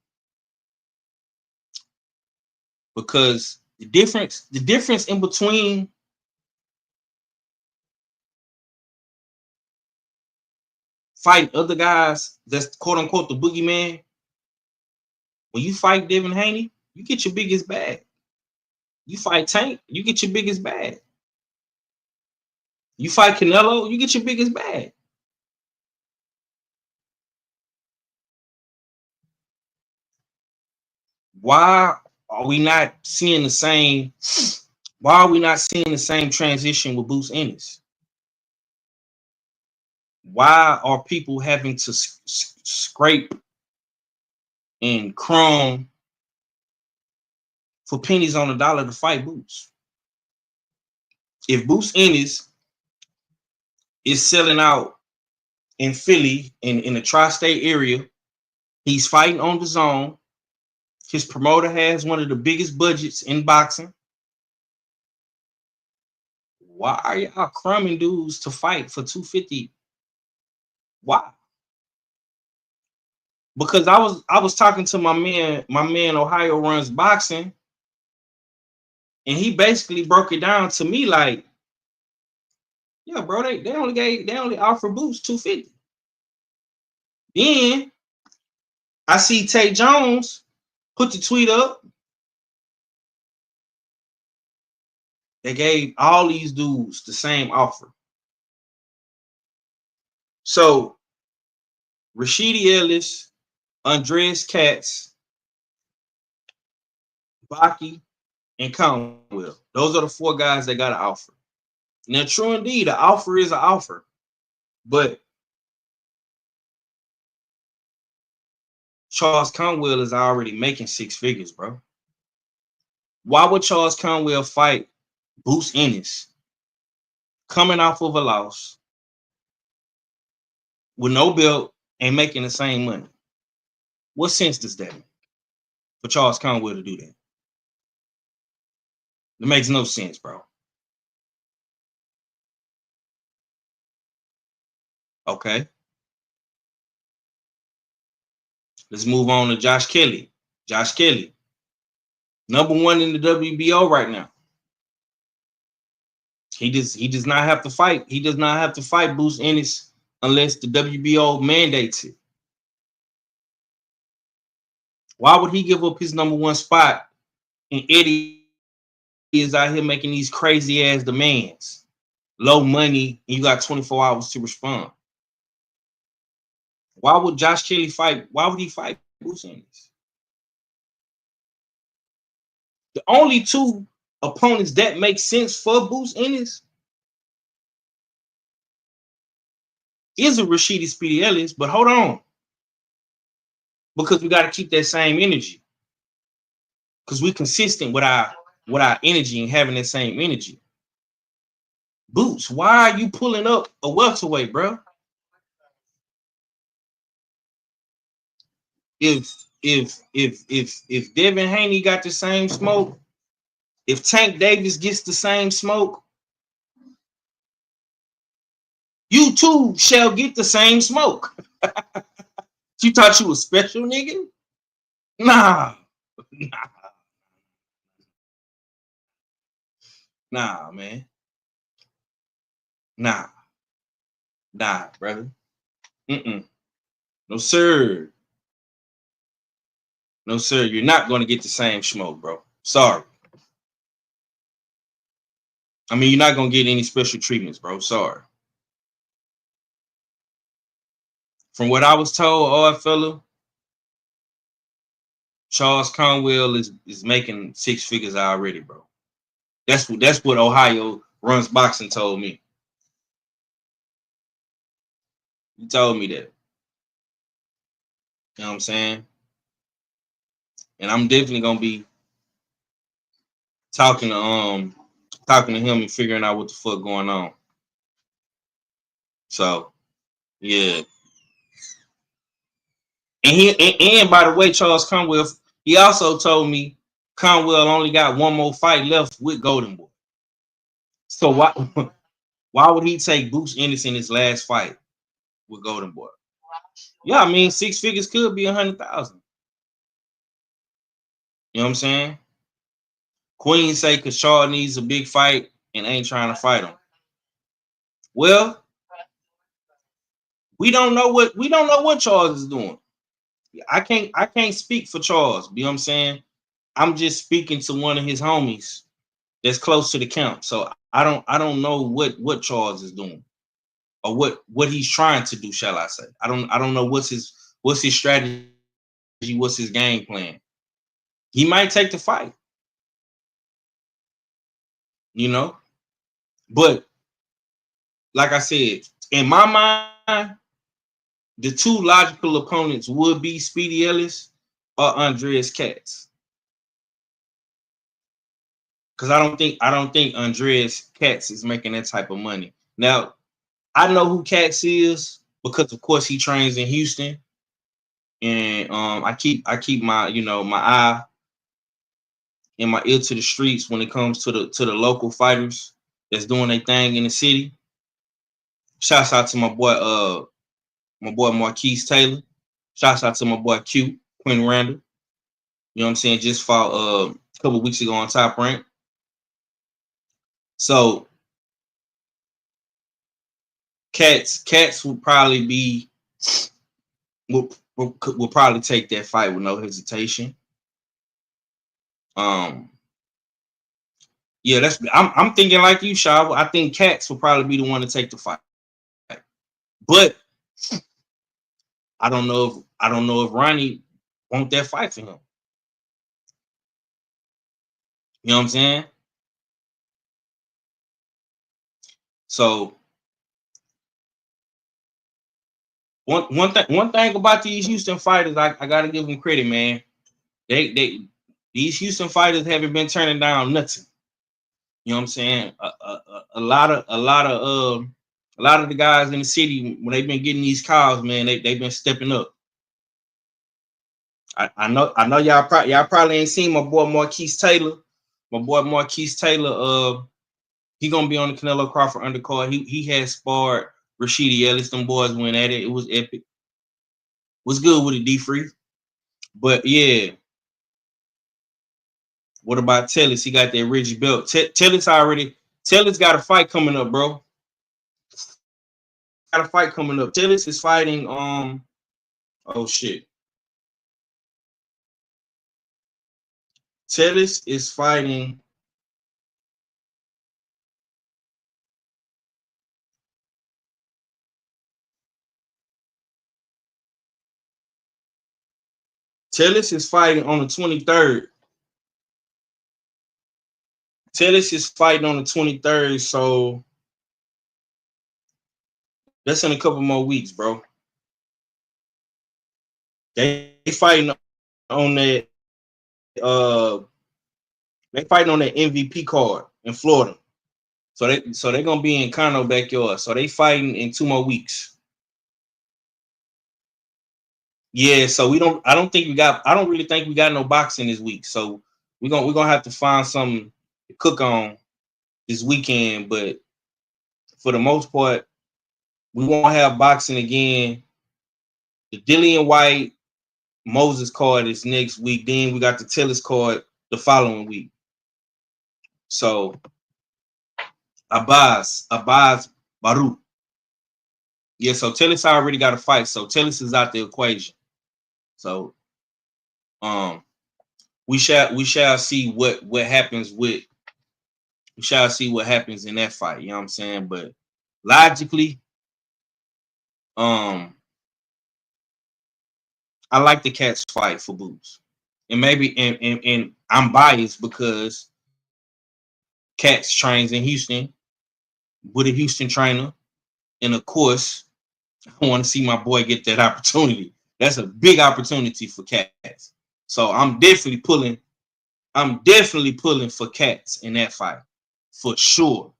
Because the difference in between fighting other guys that's quote unquote the boogeyman, when you fight Devin Haney, you get your biggest bag. You fight Tank, you get your biggest bag. You fight Canelo, you get your biggest bag. Why are we not seeing the same? Why are we not seeing the same transition with Boots Ennis? Why are people having to scrape and crumb for pennies on the dollar to fight Boots? If Boots Ennis is selling out in Philly, in the tri-state area, he's fighting on the zone. His promoter has one of the biggest budgets in boxing. Why are y'all crumbing dudes to fight for $250? Why? Because I was talking to my man Ohio Runs Boxing, and he basically broke it down to me like, yeah, bro, they only offer Boots $250. Then I see Tay Jones put the tweet up. They gave all these dudes the same offer. So Rashidi Ellis, Andreas Katz, Baki, and Conwell. Those are the four guys that got an offer. Now, true indeed, the offer is an offer. But Charles Conwell is already making six figures, bro. Why would Charles Conwell fight Boots Ennis coming off of a loss with no belt and making the same money? What sense does that make for Charles Conwell to do that? It makes no sense, bro. Okay. Let's move on to Josh Kelly. Josh Kelly, number one in the WBO right now. He does not have to fight. He does not have to fight Boots Ennis unless the WBO mandates it. Why would he give up his number one spot and Eddie is out here making these crazy ass demands? Low money, and you got 24 hours to respond. Why would Josh Kelly fight? Why would he fight Boots Ennis? The only two opponents that make sense for Boots Ennis is a Rashidi Speedy Ellis, but hold on. Because we got to keep that same energy. Because we're consistent with our energy and having that same energy. Boots, why are you pulling up a welterweight, bro? if Devin Haney got the same smoke, if Tank Davis gets the same smoke, you too shall get the same smoke. You thought you was special, nigga? Nah, man. Nah, brother. No, sir. No, sir. You're not going to get the same smoke, bro. Sorry. I mean, you're not going to get any special treatments, bro. Sorry. From what I was told, odd fella, Charles Conwell is making 6 figures already, bro. That's what Ohio Runs Boxing told me. He told me that. You know what I'm saying? And I'm definitely gonna be talking to him and figuring out what the fuck going on. So yeah. And by the way, Charles Conwell, he also told me Conwell only got one more fight left with Golden Boy. So why would he take Bruce Ennis in his last fight with Golden Boy? Yeah, I mean 6 figures could be 100,000. You know what I'm saying? Queen say because Charles needs a big fight and ain't trying to fight him. Well, we don't know what Charles is doing. I can't speak for Charles. You know what I'm saying? I'm just speaking to one of his homies that's close to the camp. So I don't know what Charles is doing or what he's trying to do, shall I say. I don't know what's his strategy, what's his game plan. He might take the fight. You know? But like I said, in my mind, the 2 logical opponents would be Speedy Ellis or Andreas Katz. Because I don't think Andreas Katz is making that type of money. Now, I know who Katz is because of course he trains in Houston. And I keep my my eye and my ear to the streets when it comes to the local fighters that's doing their thing in the city. Shouts out to my boy Marquise Taylor. Shouts out to my boy Quinn Randall. You know what I'm saying? Just fought a couple weeks ago on Top Rank. So Cats would probably be will probably take that fight with no hesitation. Yeah, I'm thinking like you, Shaw. I think Cats will probably be the one to take the fight. But I don't know if Ronnie want that fight for him. You know what I'm saying? So one thing about these Houston fighters, I gotta give them credit, man. These Houston fighters haven't been turning down nothing. You know what I'm saying? A lot of the guys in the city, when they've been getting these calls, man, they've been stepping up. I know y'all probably ain't seen my boy Marquise Taylor. My boy Marquise Taylor, he gonna be on the Canelo Crawford undercard. He had sparred Rashidi Ellis. Them boys went at it. It was epic. Was good with a D-free. But yeah. What about Tellis? He got that ridge belt. Tellis got a fight coming up, bro. Got a fight coming up. Tellis is fighting oh shit. Tellis is fighting Tellis is fighting on the 23rd. Tellis is fighting on the 23rd, so that's in a couple more weeks, bro. They fighting on that MVP card in Florida. So they're gonna be in Conno backyard. So they fighting in 2 more weeks. Yeah, so I don't really think we got no boxing this week. So we're gonna have to find something to cook on this weekend. But for the most part, we won't have boxing again. The Dillian White Moses card is next week. Then we got the Tillis card the following week. So Abbas Baruch. Yeah, so Tillis already got a fight. So Tillis is out the equation. So we shall see what happens in that fight. You know what I'm saying? But logically, I like the Cats fight for Boots. And maybe and I'm biased because Cats trains in Houston with a Houston trainer. And of course, I want to see my boy get that opportunity. That's a big opportunity for Cats. So I'm definitely pulling for Cats in that fight. For sure.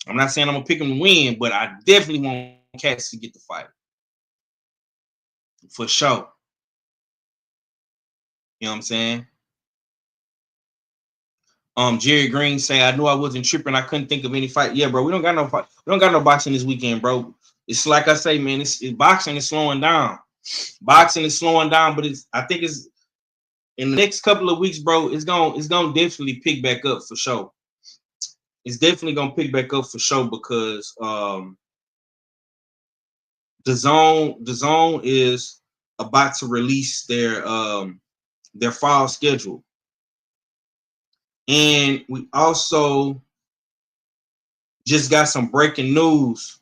I'm not saying I'm gonna pick him to win, but I definitely want Cats to get the fight. For sure. You know what I'm saying? Jerry Green say, I knew I wasn't tripping. I couldn't think of any fight. Yeah, bro. We don't got no fight. We don't got no boxing this weekend, bro. It's like I say, man, it's boxing is slowing down. Boxing is slowing down, but I think it's in the next couple of weeks, bro, it's gonna definitely pick back up for sure. It's definitely gonna pick back up for sure because the zone is about to release their fall schedule. And we also just got some breaking news.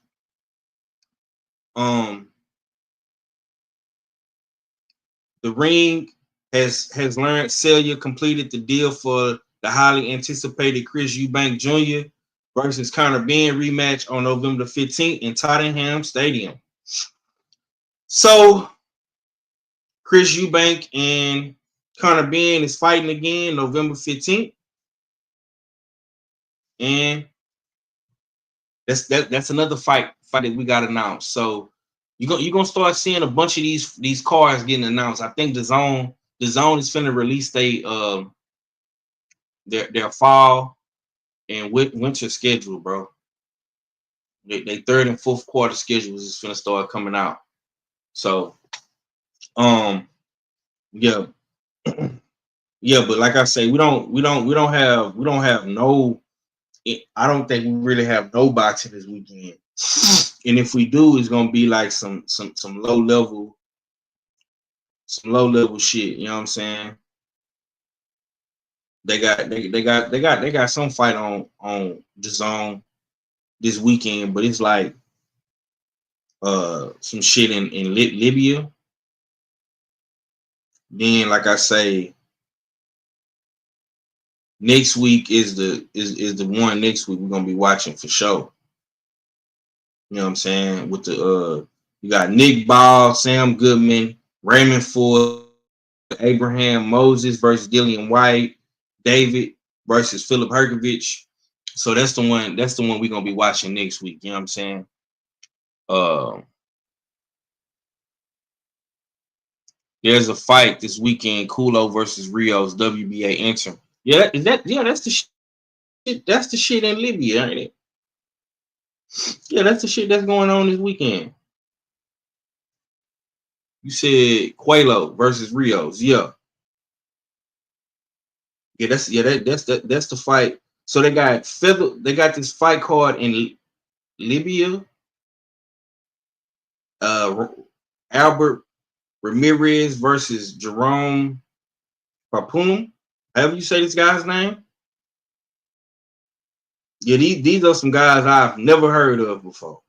The Ring has learned Celia completed the deal for the highly anticipated Chris Eubank Jr. versus Conor Benn rematch on November 15th in Tottenham Stadium. So Chris Eubank and Conor Benn is fighting again November 15th. And that's another fight that we got announced. So you're gonna start seeing a bunch of these cards getting announced. I think the zone is finna release their fall and winter schedule, bro. They third and fourth quarter schedules is finna start coming out. So yeah. Yeah, but like I say, we don't have no. I don't think we really have no boxing this weekend. And if we do, it's gonna be like some low level shit. You know what I'm saying? They got some fight on the zone this weekend, but it's like some shit in Libya. Then, like I say, next week is the one next week we're gonna be watching for sure. You know what I'm saying? With the you got Nick Ball, Sam Goodman, Raymond Ford, Abraham Moses versus Dillian White, David versus Philip Herkovich. So that's the one we're gonna be watching next week. You know what I'm saying? There's a fight this weekend, Kulo versus Rios, WBA interim. Yeah, that's the shit. That's the shit in Libya, ain't it? Yeah, that's the shit that's going on this weekend. You said Quelo versus Rios, yeah. Yeah, that's the fight. So they got this fight card in Libya. Albert Ramirez versus Jaron Papunum. However you say this guy's name. Yeah, these are some guys I've never heard of before.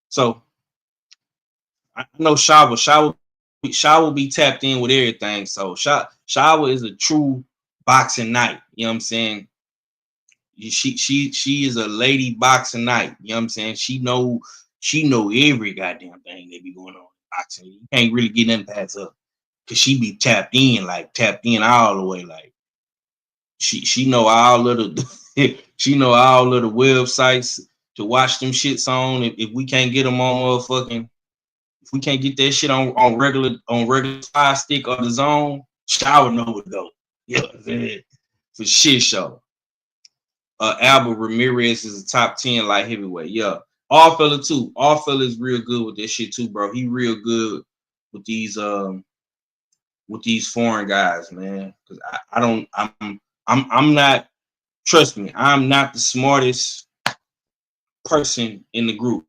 So I know Shawa will be tapped in with everything. So Shawa is a true boxing night. You know what I'm saying? She is a lady boxing night. You know what I'm saying? She know every goddamn thing that be going on in boxing. You can't really get nothing past her because she be tapped in all the way. Like she know all of the she know all of the websites to watch them shits on. If we can't get them on motherfucking If we can't get that shit on regular fire stick or the zone, Shaw would know where to go. Yeah, for shit show. Albert Ramirez is a top 10 light heavyweight. Yeah. All fella too. All fella is real good with that shit too, bro. He real good with these foreign guys, man. Cause I'm not, trust me, I'm not the smartest person in the group.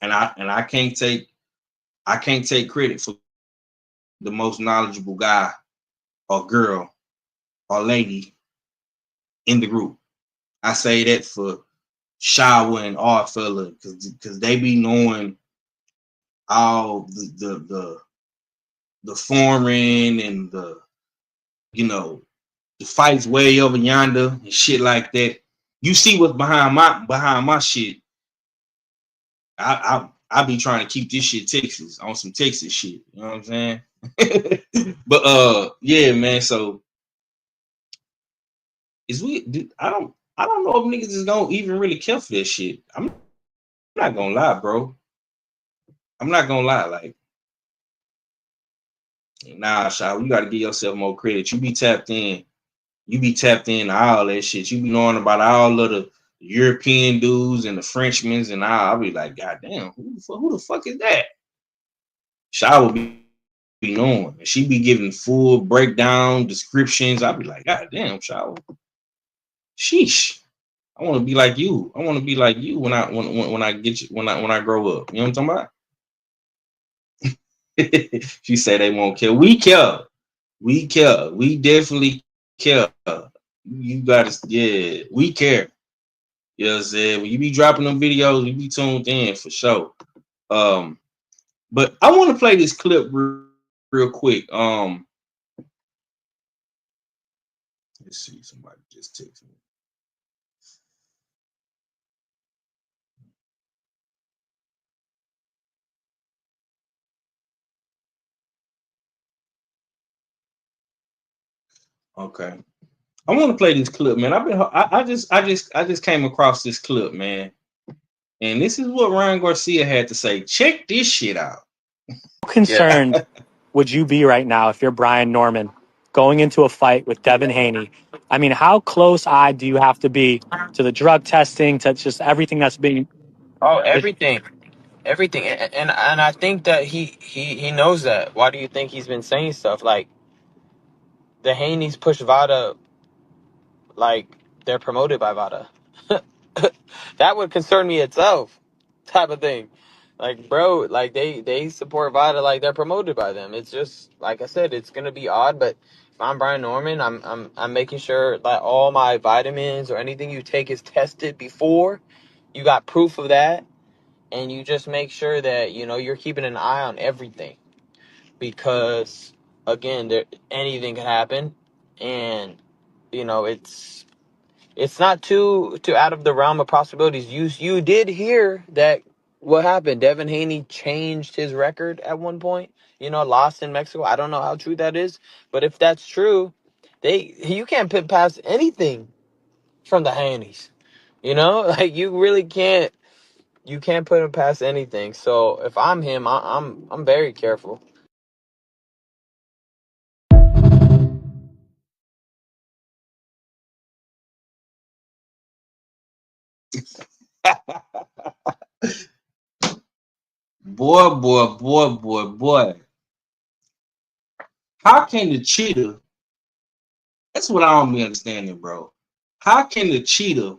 And I can't take credit for the most knowledgeable guy or girl or lady in the group. I say that for Shawa and all fella, because they be knowing all the foreign and the fights way over yonder and shit like that. You see what's behind my shit. I be trying to keep this shit Texas on some Texas shit. You know what I'm saying? But yeah, man. So I don't know if niggas is gonna even really care for that shit. I'm not gonna lie, bro. I'm not gonna lie, like, nah, Shaw, you gotta give yourself more credit. You be tapped in to all that shit. You be knowing about all of the European dudes and the Frenchmen and all. I'll be like, God damn, who the fuck is that? Shaw will be knowing. And she be giving full breakdown descriptions. I'll be like, God damn, Shaw. Sheesh. I want to be like you. I want to be like you when I get you when I grow up. You know what I'm talking about? She said they won't care. We care. We care. We definitely care. You gotta, yeah, we care. You know what I'm saying? When you be dropping them videos, we be tuned in for sure. But I want to play this clip real quick. Let's see, somebody just texted me. Okay. I want to play this clip, man. I just came across this clip, man. And this is what Ryan Garcia had to say. Check this shit out. Concerned would you be right now if you're Brian Norman going into a fight with Devin Haney? I mean, how close-eyed do you have to be to the drug testing, to just everything that's being... Oh, everything, and I think that he knows that. Why do you think he's been saying stuff like the Haney's push Vada, like they're promoted by Vada? That would concern me itself, type of thing. Like, bro, like they support Vada like they're promoted by them. It's just like I said, it's gonna be odd, but if I'm Brian Norman, I'm making sure that all my vitamins or anything you take is tested before. You got proof of that. And you just make sure that, you're keeping an eye on everything. Because, again, anything can happen. And, it's not too out of the realm of possibilities. You did hear that what happened. Devin Haney changed his record at one point. Lost in Mexico. I don't know how true that is. But if that's true, you can't put past anything from the Haneys. Like, you really can't. You can't put him past anything. So if I'm him, I'm very careful. Boy. How can the cheetah? That's what I don't be understanding, bro. How can the cheetah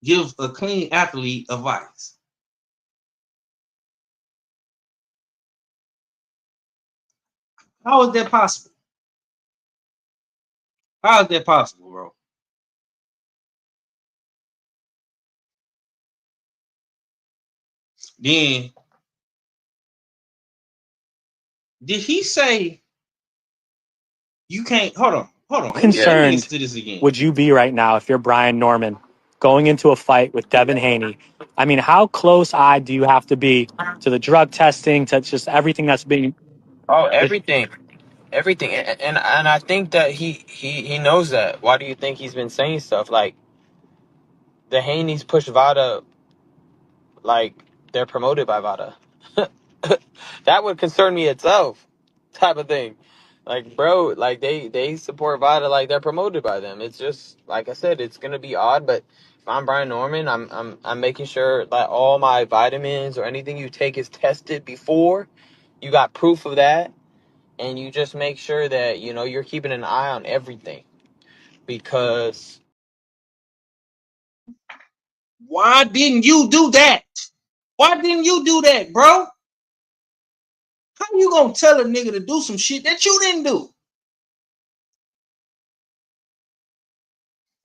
give a clean athlete advice? How is that possible? How is that possible, bro? Then did he say you can't hold on? Concerned to this again. would you be right now if you're Brian Norman going into a fight with Devin Haney? I mean, how close-eyed do you have to be to the drug testing, to just everything that's being... Oh, everything, and I think that he knows that. Why do you think he's been saying stuff like the Haney's push Vada, like they're promoted by VADA. That would concern me itself, type of thing. Like, bro, like they support VADA like they're promoted by them. It's just like I said, it's gonna be odd, but if I'm Brian Norman, I'm making sure that all my vitamins or anything you take is tested before. You got proof of that, and you just make sure that you're keeping an eye on everything because Why didn't you do that? Why didn't you do that, bro? How you gonna tell a nigga to do some shit that you didn't do?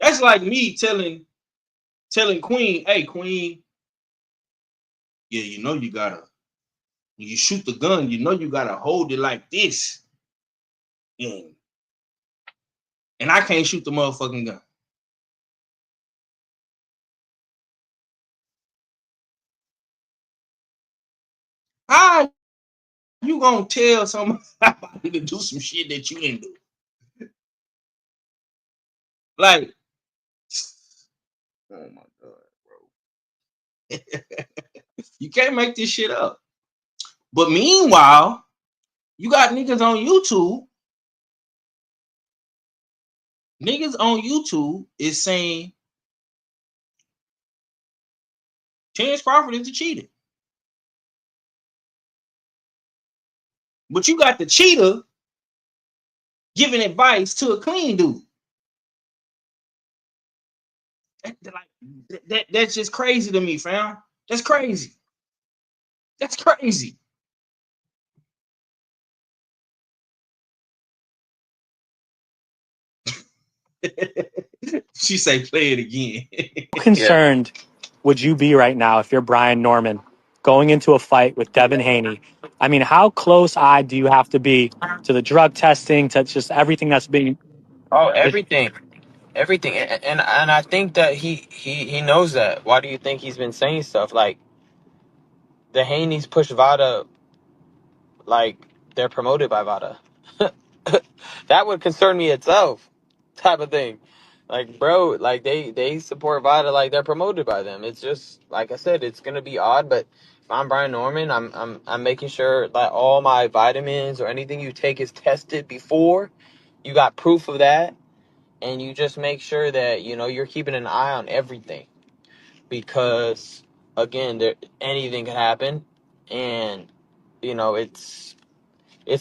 That's like me telling Queen, hey Queen, yeah, you gotta, when you shoot the gun, you gotta hold it like this. And I can't shoot the motherfucking gun. How you gonna tell somebody to do some shit that you didn't do? Like, oh my God, bro. You can't make this shit up. But meanwhile, you got niggas on YouTube. Niggas on YouTube is saying Terrence Crawford is a cheater. But you got the cheater giving advice to a clean dude. That's just crazy to me, fam. That's crazy. That's crazy. She say play it again. How concerned would you be right now if you're Brian Norman going into a fight with Devin Haney? I mean, how close-eyed do you have to be to the drug testing, to just everything that's being... oh, everything. And I think that he knows that. Why do you think he's been saying stuff like the Haney's push VADA like they're promoted by VADA? That would concern me itself, type of thing. Like, bro, like they support VADA like they're promoted by them. It's just like I said, it's gonna be odd, but if I'm Brian Norman, I'm making sure that all my vitamins or anything you take is tested before. You got proof of that, and you just make sure that you're keeping an eye on everything because again, anything could happen, and it's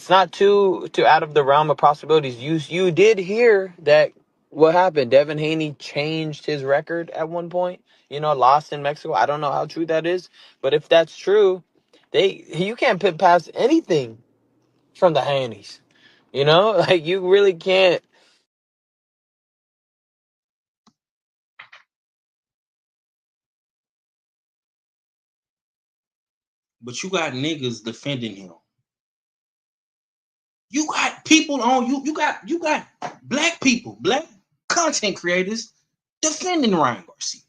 not too out of the realm of possibilities. You did hear that what happened. Devin Haney changed his record at one point. Lost in Mexico. I don't know how true that is, but if that's true, you can't put past anything from the Haneys. Like you really can't. But you got niggas defending him. You got people on you got black people, black content creators defending Ryan Garcia.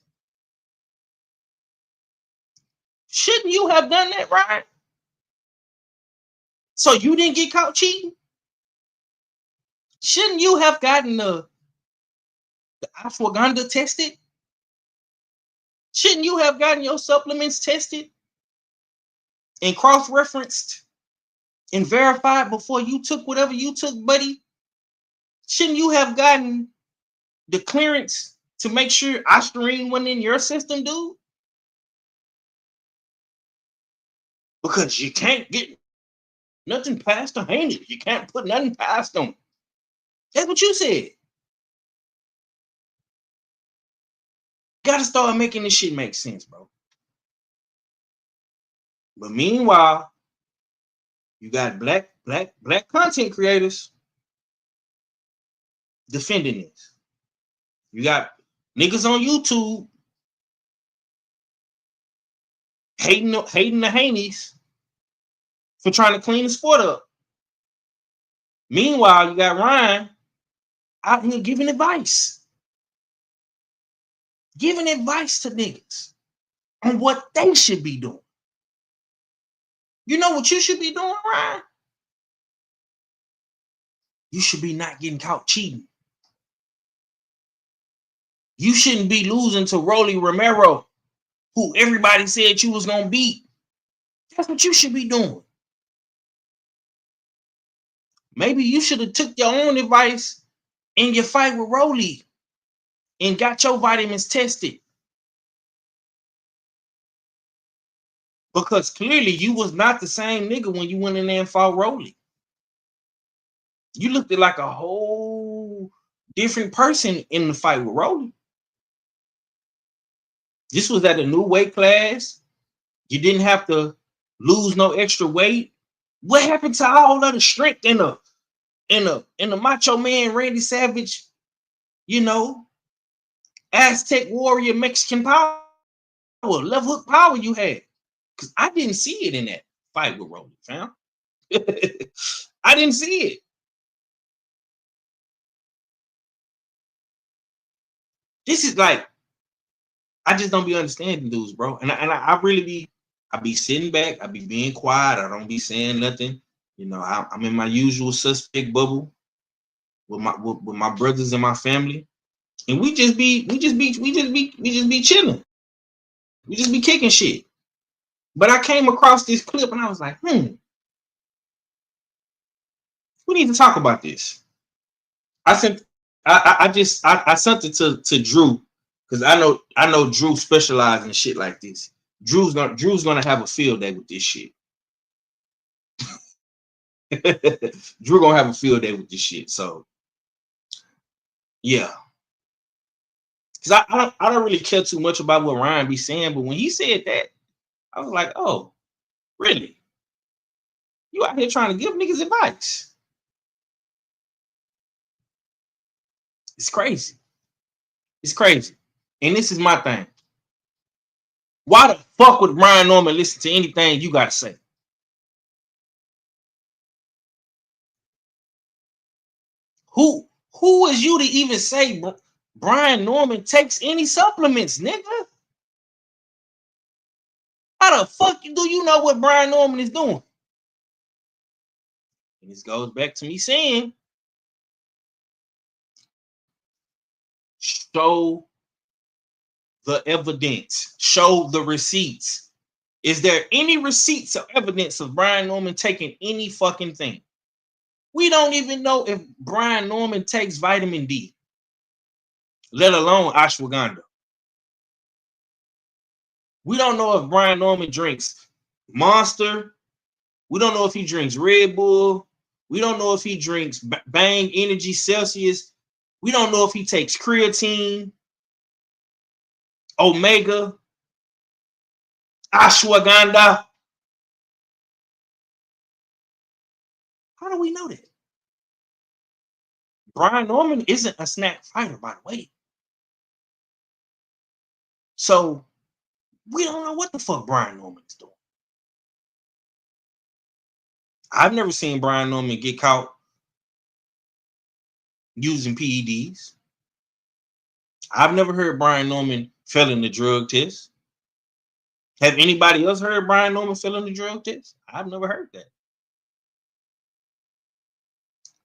Shouldn't you have done that, Ryan? So you didn't get caught cheating? Shouldn't you have gotten the ashwagandha tested? Shouldn't you have gotten your supplements tested and cross-referenced and verified before you took whatever you took, buddy? Shouldn't you have gotten the clearance to make sure Ostarine wasn't in your system, dude? Because you can't get nothing past the Haney. You can't put nothing past them. That's what you said. Gotta start making this shit make sense, bro. But meanwhile, you got black content creators defending this. You got niggas on YouTube hating the Haneys for trying to clean the sport up. Meanwhile, you got Ryan out here giving advice to niggas on what they should be doing. You know what you should be doing, Ryan? You should be not getting caught cheating. You shouldn't be losing to Rolly Romero, who everybody said you was going to beat. That's what you should be doing. Maybe you should have took your own advice in your fight with Rolly and got your vitamins tested. Because clearly you was not the same nigga when you went in there and fought Rolly. You looked like a whole different person in the fight with Rolly. This was at a new weight class. You didn't have to lose no extra weight. What happened to all of the strength in the Macho Man Randy Savage, Aztec warrior Mexican power, left hook power you had? Because I didn't see it in that fight with Rolly, fam. I didn't see it. This is like, I just don't be understanding dudes, bro. And I really be sitting back, I be being quiet, I don't be saying nothing. I'm in my usual suspect bubble with my brothers and my family, and we just be chilling. We just be kicking shit. But I came across this clip and I was like, we need to talk about this. I sent it to Drew, because I know Drew specializes in shit like this. Drew's gonna have a field day with this shit. Drew gonna have a field day with this shit. So yeah. Because I don't really care too much about what Ryan be saying, but when he said that, I was like, oh, really? You out here trying to give niggas advice? It's crazy. It's crazy. And this is my thing. Why the fuck would Ryan Norman listen to anything you gotta say? Who is you to even say Brian Norman takes any supplements, nigga? How the fuck do you know what Brian Norman is doing? And this goes back to me saying, show the evidence, show the receipts. Is there any receipts or evidence of Brian Norman taking any fucking thing? We don't even know if Brian Norman takes vitamin D, let alone ashwagandha. We don't know if Brian Norman drinks Monster. We don't know if he drinks Red Bull. We don't know if he drinks Bang Energy Celsius. We don't know if he takes creatine, Omega, ashwagandha. How do we know that? Brian Norman isn't a snack fighter, by the way. So we don't know what the fuck Brian Norman is doing. I've never seen Brian Norman get caught using PEDs. I've never heard Brian Norman failing the drug test. Have anybody else heard Brian Norman failing the drug test? I've never heard that.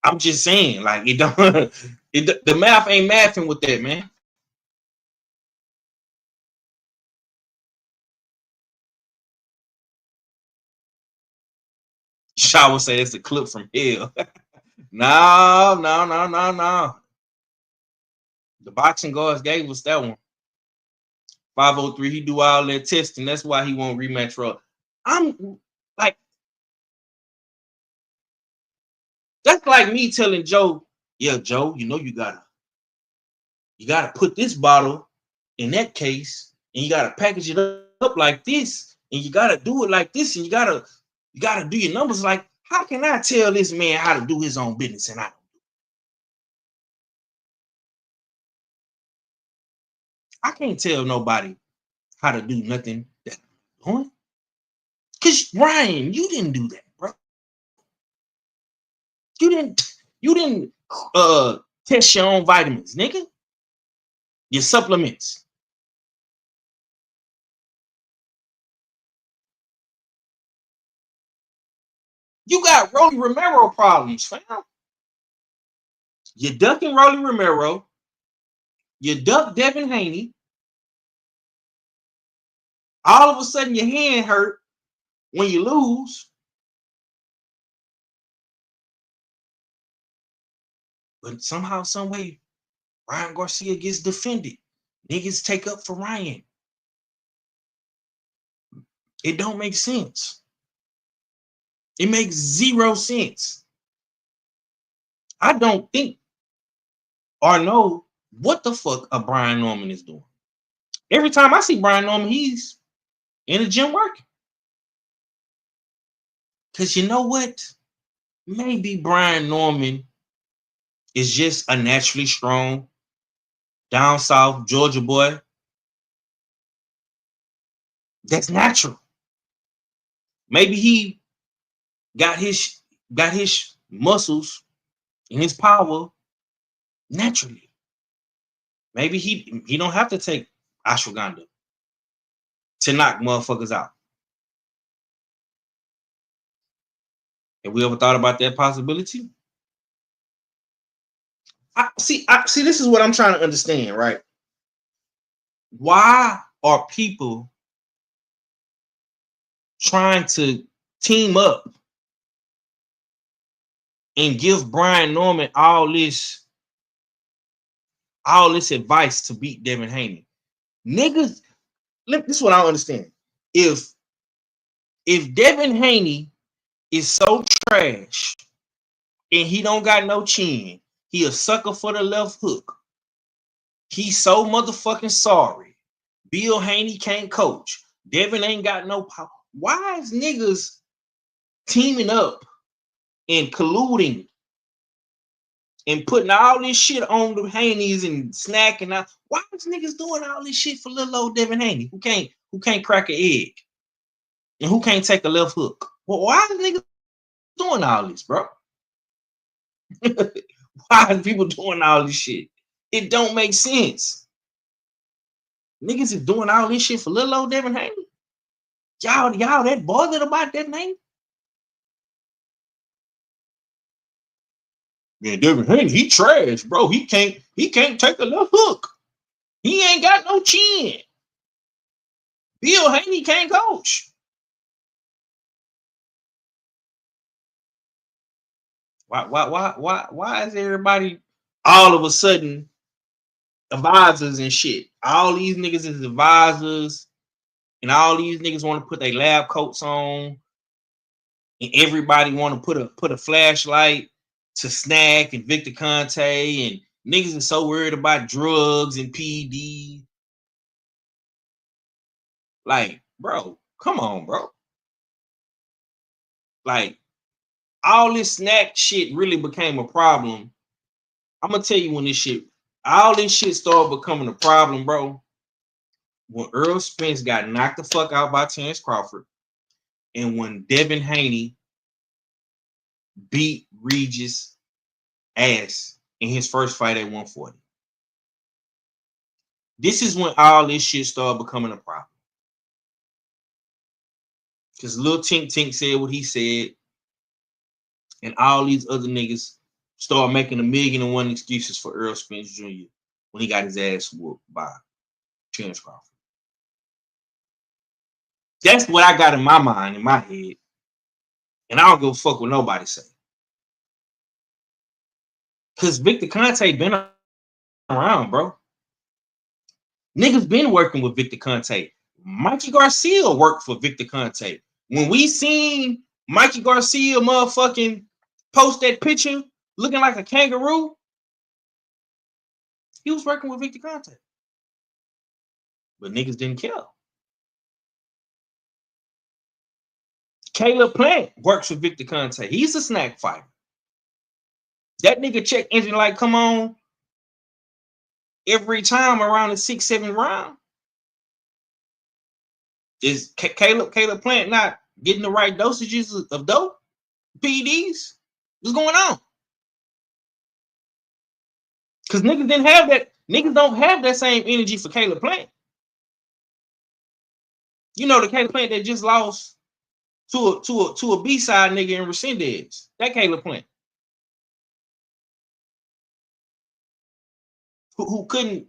I'm just saying, like, the math ain't mathing with that, man. Shaw say it's a clip from hell. No. The boxing guards gave us that one. 503, he do all that testing. That's why he won't rematch Raw. I'm like, that's like me telling Joe, yeah, Joe, you gotta put this bottle in that case, and you gotta package it up like this, and you gotta do it like this, and you gotta do your numbers. Like, how can I tell this man how to do his own business and I don't do it? I can't tell nobody how to do nothing that I'm doing. Because Ryan, you didn't do that, bro. You didn't test your own vitamins, nigga. Your supplements. You got Rolly Romero problems, fam. You're ducking Rolly Romero. You duck Devin Haney. All of a sudden, your hand hurt when you lose. But somehow, some way, Ryan Garcia gets defended. Niggas take up for Ryan. It don't make sense. It makes zero sense. I don't think or know what the fuck a Brian Norman is doing. Every time I see Brian Norman, he's in the gym working. Because you know what? Maybe Brian Norman is just a naturally strong, down south Georgia boy. That's natural. Maybe he got his muscles and his power naturally. Maybe he don't have to take ashwagandha to knock motherfuckers out. Have we ever thought about that possibility? I see. This is what I'm trying to understand, right? Why are people trying to team up and give Brian Norman all this advice to beat Devin Haney? Niggas, this is what I don't understand. If Devin Haney is so trash and he don't got no chin, he a sucker for the left hook. He's so motherfucking sorry. Bill Haney can't coach. Devin ain't got no power. Why is niggas teaming up and colluding and putting all this shit on the Haneys and snacking out? Why is niggas doing all this shit for little old Devin Haney who can't crack an egg and who can't take a left hook? Well, why is niggas doing all this, bro? Why are people doing all this shit? It don't make sense. Niggas is doing all this shit for little old Devin Haney. Y'all that bothered about Devin Haney? Man, Devin Haney, he trash, bro. He can't take a left hook. He ain't got no chin. Bill Haney can't coach. Why is everybody all of a sudden advisors and shit? All these niggas is advisors, and all these niggas want to put their lab coats on, and everybody want to put a flashlight to Snack and Victor Conte, and niggas is so worried about drugs and PD. Like, bro, come on, bro. Like, all this Snack shit really became a problem. I'm gonna tell you when all this shit started becoming a problem, bro. When Earl Spence got knocked the fuck out by Terrence Crawford, and when Devin Haney beat Regis ass in his first fight at 140. This is when all this shit started becoming a problem. Because Lil Tink said what he said, and all these other niggas started making 1,000,001 excuses for Earl Spence Jr. when he got his ass whooped by Terrence Crawford. That's what I got in my mind, in my head. And I don't give a fuck what nobody say. Because Victor Conte been around, bro. Niggas been working with Victor Conte. Mikey Garcia worked for Victor Conte. When we seen Mikey Garcia motherfucking post that picture looking like a kangaroo, he was working with Victor Conte. But niggas didn't care. Caleb Plant works with Victor Conte. He's a snack fighter. That nigga check engine light come on every time around the 6th, 7th round. Is Caleb Plant not getting the right dosages of dope? PEDs? What's going on? Because niggas didn't have that. Niggas don't have that same energy for Caleb Plant. You know the Caleb Plant that just lost to a B-side nigga in Resendez. That Caleb Plant. Who couldn't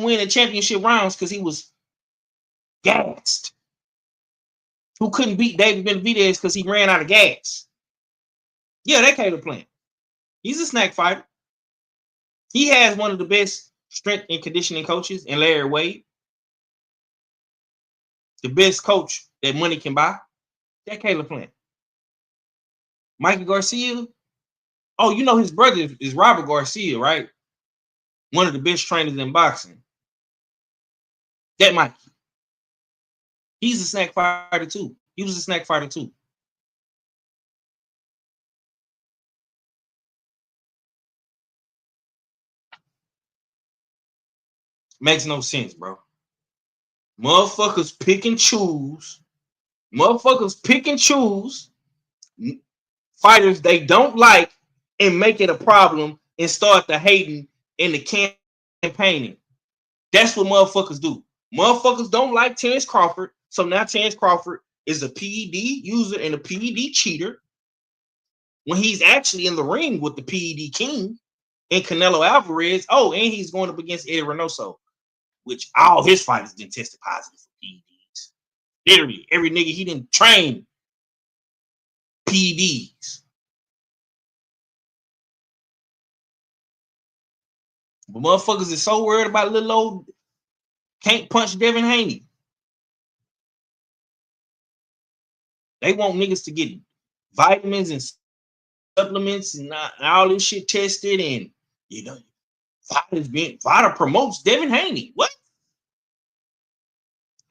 win the championship rounds because he was gassed. who couldn't beat David Benavidez because he ran out of gas. Yeah, that Caleb Plant. He's a snack fighter. He has one of the best strength and conditioning coaches in Larry Wade. The best coach that money can buy. That Caleb Plant. Mikey Garcia. Oh, you know his brother is Robert Garcia, right? One of the best trainers in boxing. That Mikey. He's a snack fighter too. He was a snack fighter too. Makes no sense, bro. Motherfuckers pick and choose. Motherfuckers pick and choose fighters they don't like and make it a problem and start the hating and the campaigning. That's what motherfuckers do. Motherfuckers don't like Terrence Crawford, so now Terrence Crawford is a PED user and a PED cheater when he's actually in the ring with the PED king and Canelo Alvarez. Oh, and he's going up against Eddie Reynoso, which all his fighters didn't test positive for PEDs. Literally, every nigga he didn't train PEDs. But motherfuckers is so worried about little old can't punch Devin Haney. They want niggas to get vitamins and supplements and all this shit tested, and you know, Vita promotes Devin Haney. What?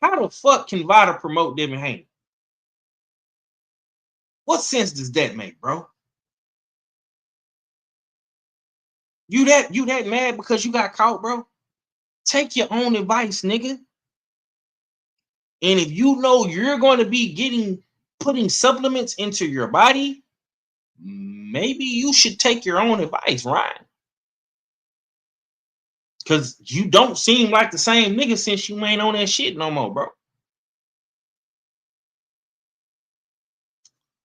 How the fuck can Vita promote Devin Haney? What sense does that make, bro? You that mad because you got caught, bro? Take your own advice, nigga. And if you know you're going to be putting supplements into your body, maybe you should take your own advice, Ryan. Because you don't seem like the same nigga since you ain't on that shit no more, bro.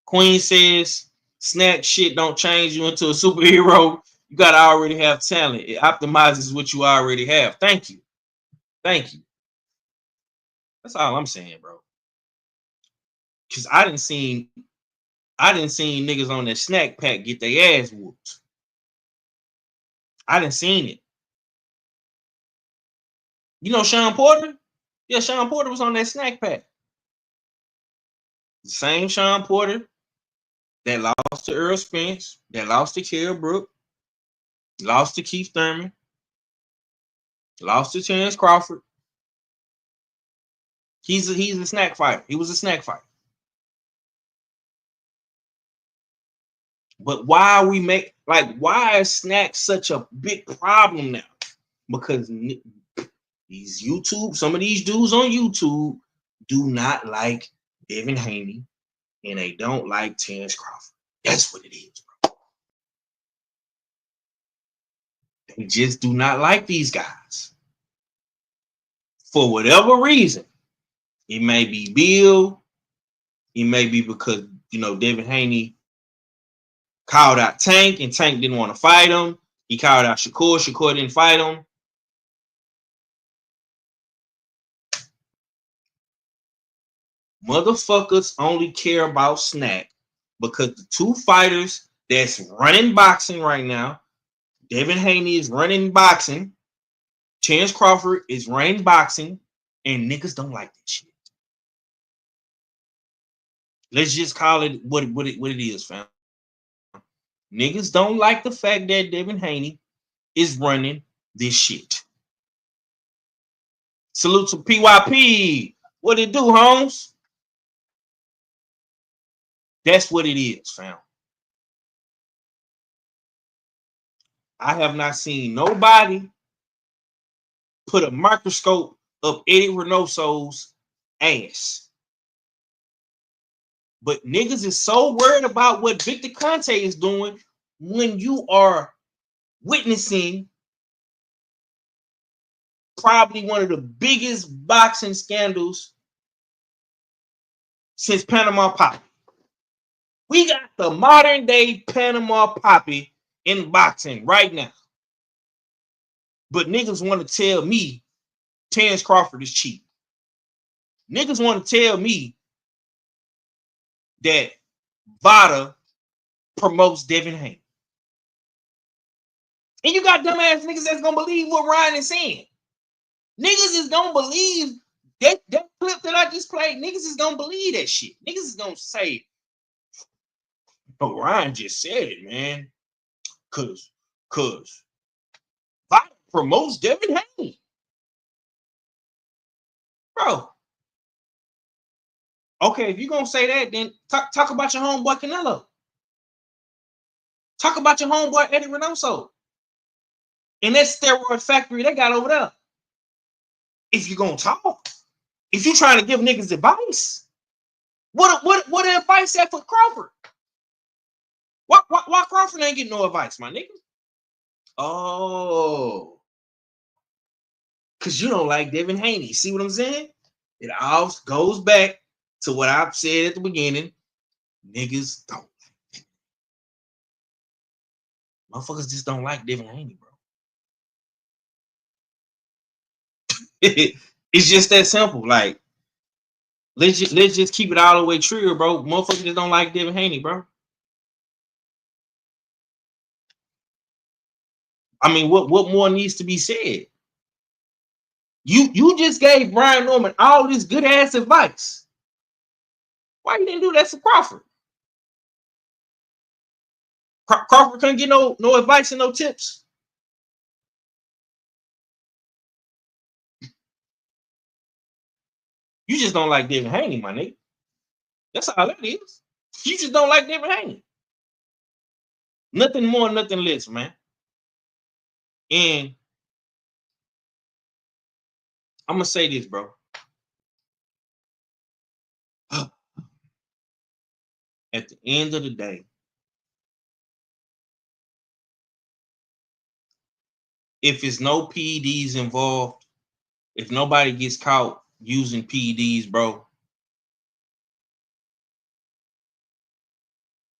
Queen says, snack shit don't change you into a superhero. You got to already have talent. It optimizes what you already have. Thank you. Thank you. That's all I'm saying, bro. Because I didn't see niggas on that snack pack get their ass whooped. I didn't seen it. You know Sean Porter? Yeah, Sean Porter was on that snack pack. The same Sean Porter that lost to Earl Spence, that lost to Kell Brook, lost to Keith Thurman, lost to Terrence Crawford. He's a snack fighter. He was a snack fighter. But why is snack such a big problem now? Because some of these dudes on YouTube do not like Devin Haney and they don't like Terrence Crawford. That's what it is, bro. They just do not like these guys. For whatever reason. It may be Bill. It may be because, Devin Haney called out Tank and Tank didn't want to fight him. He called out Shakur. Shakur didn't fight him. Motherfuckers only care about snack because the two fighters that's running boxing right now, Devin Haney is running boxing, Terrence Crawford is running boxing, and niggas don't like that shit. Let's just call it what it is, fam. Niggas don't like the fact that Devin Haney is running this shit. Salute to PYP. What it do, Holmes? That's what it is, fam. I have not seen nobody put a microscope up Eddie Reynoso's ass. But niggas is so worried about what Victor Conte is doing when you are witnessing probably one of the biggest boxing scandals since Panama Poppy. We got the modern day Panama Poppy in boxing right now. But niggas want to tell me Terrence Crawford is cheap. Niggas want to tell me that Vada promotes Devin Haney. And you got dumbass niggas that's gonna believe what Ryan is saying. Niggas is gonna believe that clip that I just played. Niggas is gonna believe that shit. Niggas is gonna say, "Oh, Ryan just said it, man." Cause Vada promotes Devin Haney. Bro. Okay, if you're gonna say that, then talk about your homeboy Canelo. Talk about your homeboy Eddie Reynoso. And that steroid factory they got over there. If you're gonna talk, if you're trying to give niggas advice, what advice that for Crawford? Why Crawford ain't getting no advice, my nigga? Oh, because you don't like Devin Haney. See what I'm saying? It all goes back to what I've said at the beginning. Niggas don't. Motherfuckers just don't like Devin Haney, bro. It's just that simple. Like, let's just keep it all the way true, bro. Motherfuckers just don't like Devin Haney, bro. I mean, what more needs to be said? You just gave Brian Norman all this good ass advice. Why you didn't do that to Crawford? Crawford couldn't get no advice and no tips. You just don't like Devin Haney, my nigga. That's all that is. You just don't like Devin Haney. Nothing more, nothing less, man. And I'm gonna say this, bro. At the end of the day, if it's no PEDs involved, if nobody gets caught using PEDs, bro,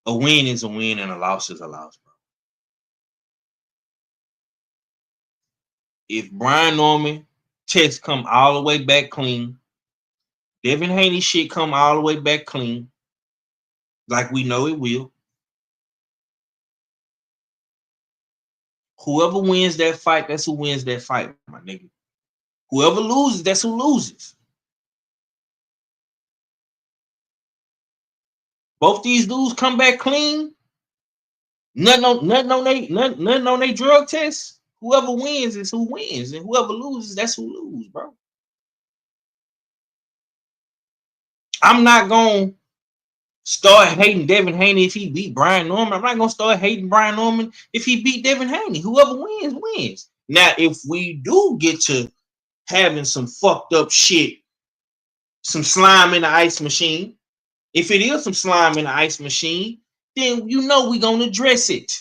a win is a win and a loss is a loss, bro. If Brian Norman tests come all the way back clean, Devin Haney shit come all the way back clean, like we know it will. Whoever wins that fight, that's who wins that fight, my nigga. Whoever loses, that's who loses. Both these dudes come back clean. Nothing on they drug tests. Whoever wins is who wins, and whoever loses, that's who loses, bro. I'm not gonna start hating Devin Haney if he beat Brian Norman. I'm not gonna start hating Brian Norman if he beat Devin Haney. Whoever wins, wins. Now, if we do get to having some fucked up shit, some slime in the ice machine, if it is some slime in the ice machine, then you know we're gonna address it.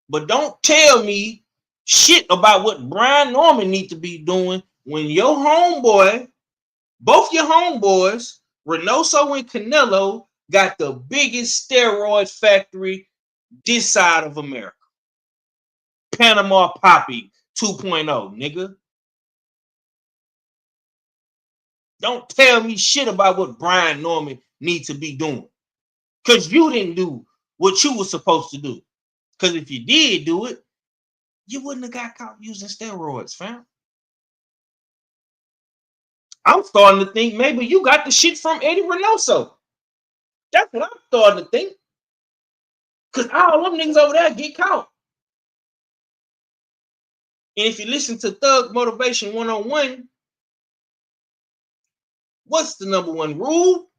But don't tell me shit about what Brian Norman needs to be doing when your homeboy, both your homeboys, Reynoso and Canelo, got the biggest steroid factory this side of America. Panama Poppy 2.0, nigga. Don't tell me shit about what Brian Norman needs to be doing. Because you didn't do what you were supposed to do. Because if you did do it, you wouldn't have got caught using steroids, fam. I'm starting to think maybe you got the shit from Eddie Reynoso. That's what I'm starting to think. Because all them niggas over there get caught. And if you listen to Thug Motivation 101, what's the number one rule?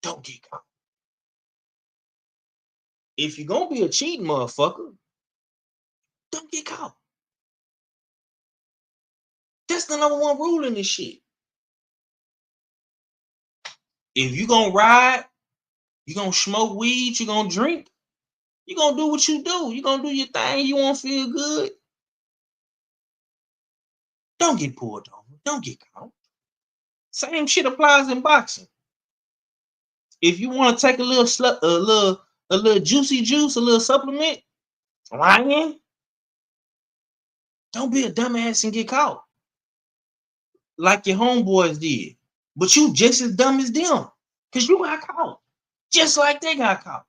Don't get caught. If you're going to be a cheating motherfucker, don't get caught. That's the number one rule in this shit. If you're going to ride, you're going to smoke weed, you're going to drink, you're going to do what you do. You're going to do your thing. You want to feel good. Don't get pulled over. Don't get caught. Same shit applies in boxing. If you want to take a little juicy juice, a little supplement, Ryan, don't be a dumbass and get caught. like your homeboys did. But you just as dumb as them. Because you got caught. Just like they got caught.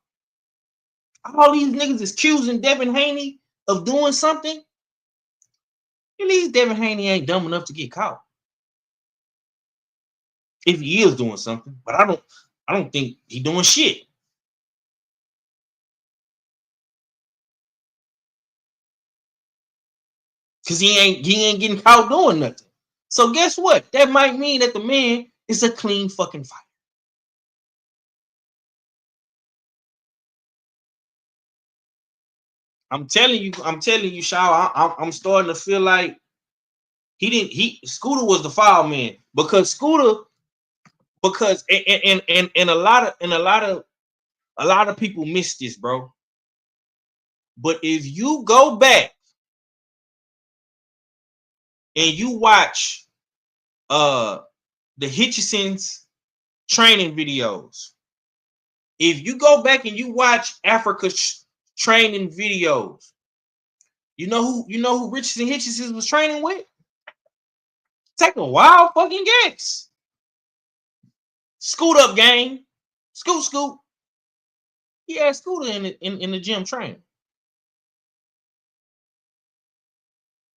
All these niggas is accusing Devin Haney of doing something. At least Devin Haney ain't dumb enough to get caught. If he is doing something. But I don't think he doing shit. Because he ain't getting caught doing nothing. So guess what? That might mean that the man is a clean fucking fighter. I'm telling you, Shaw, I'm starting to feel like Scooter was the foul man because Scooter, and a lot of people miss this, bro. But if you go back and you watch the Hitchison's training videos, if you go back and you watch Africa's training videos, you know who Richardson Hitchison was training with? Take a wild fucking guess. Scoot up, gang. Scoot. Yeah, Scooter in the gym training.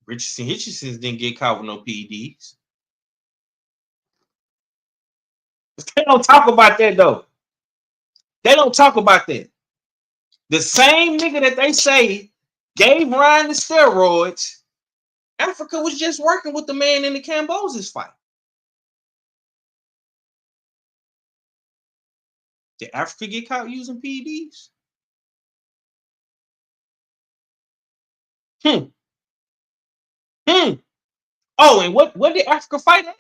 Richardson Hitchison didn't get caught with no PEDs. They don't talk about that though. They don't talk about that. The same nigga that they say gave Ryan the steroids, Africa was just working with the man in the Cambosis fight. Did Africa get caught using PEDs? Oh, and what did Africa fight at?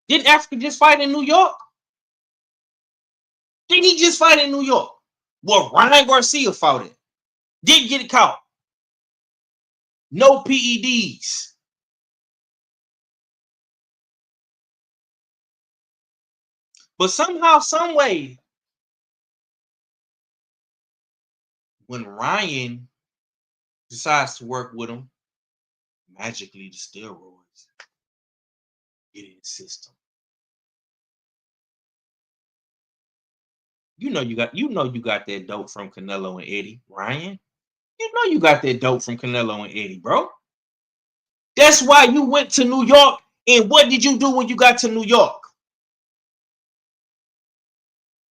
Did Africa just fight in New York? Did he just fight in New York? Well, Ryan Garcia fought it. Didn't get caught. No PEDs. But somehow, some way, when Ryan decides to work with him, magically the steroids get in the system. You know you got that dope from Canelo and Eddie, Ryan. You know you got that dope from Canelo and Eddie, bro. That's why you went to New York. And what did you do when you got to New York?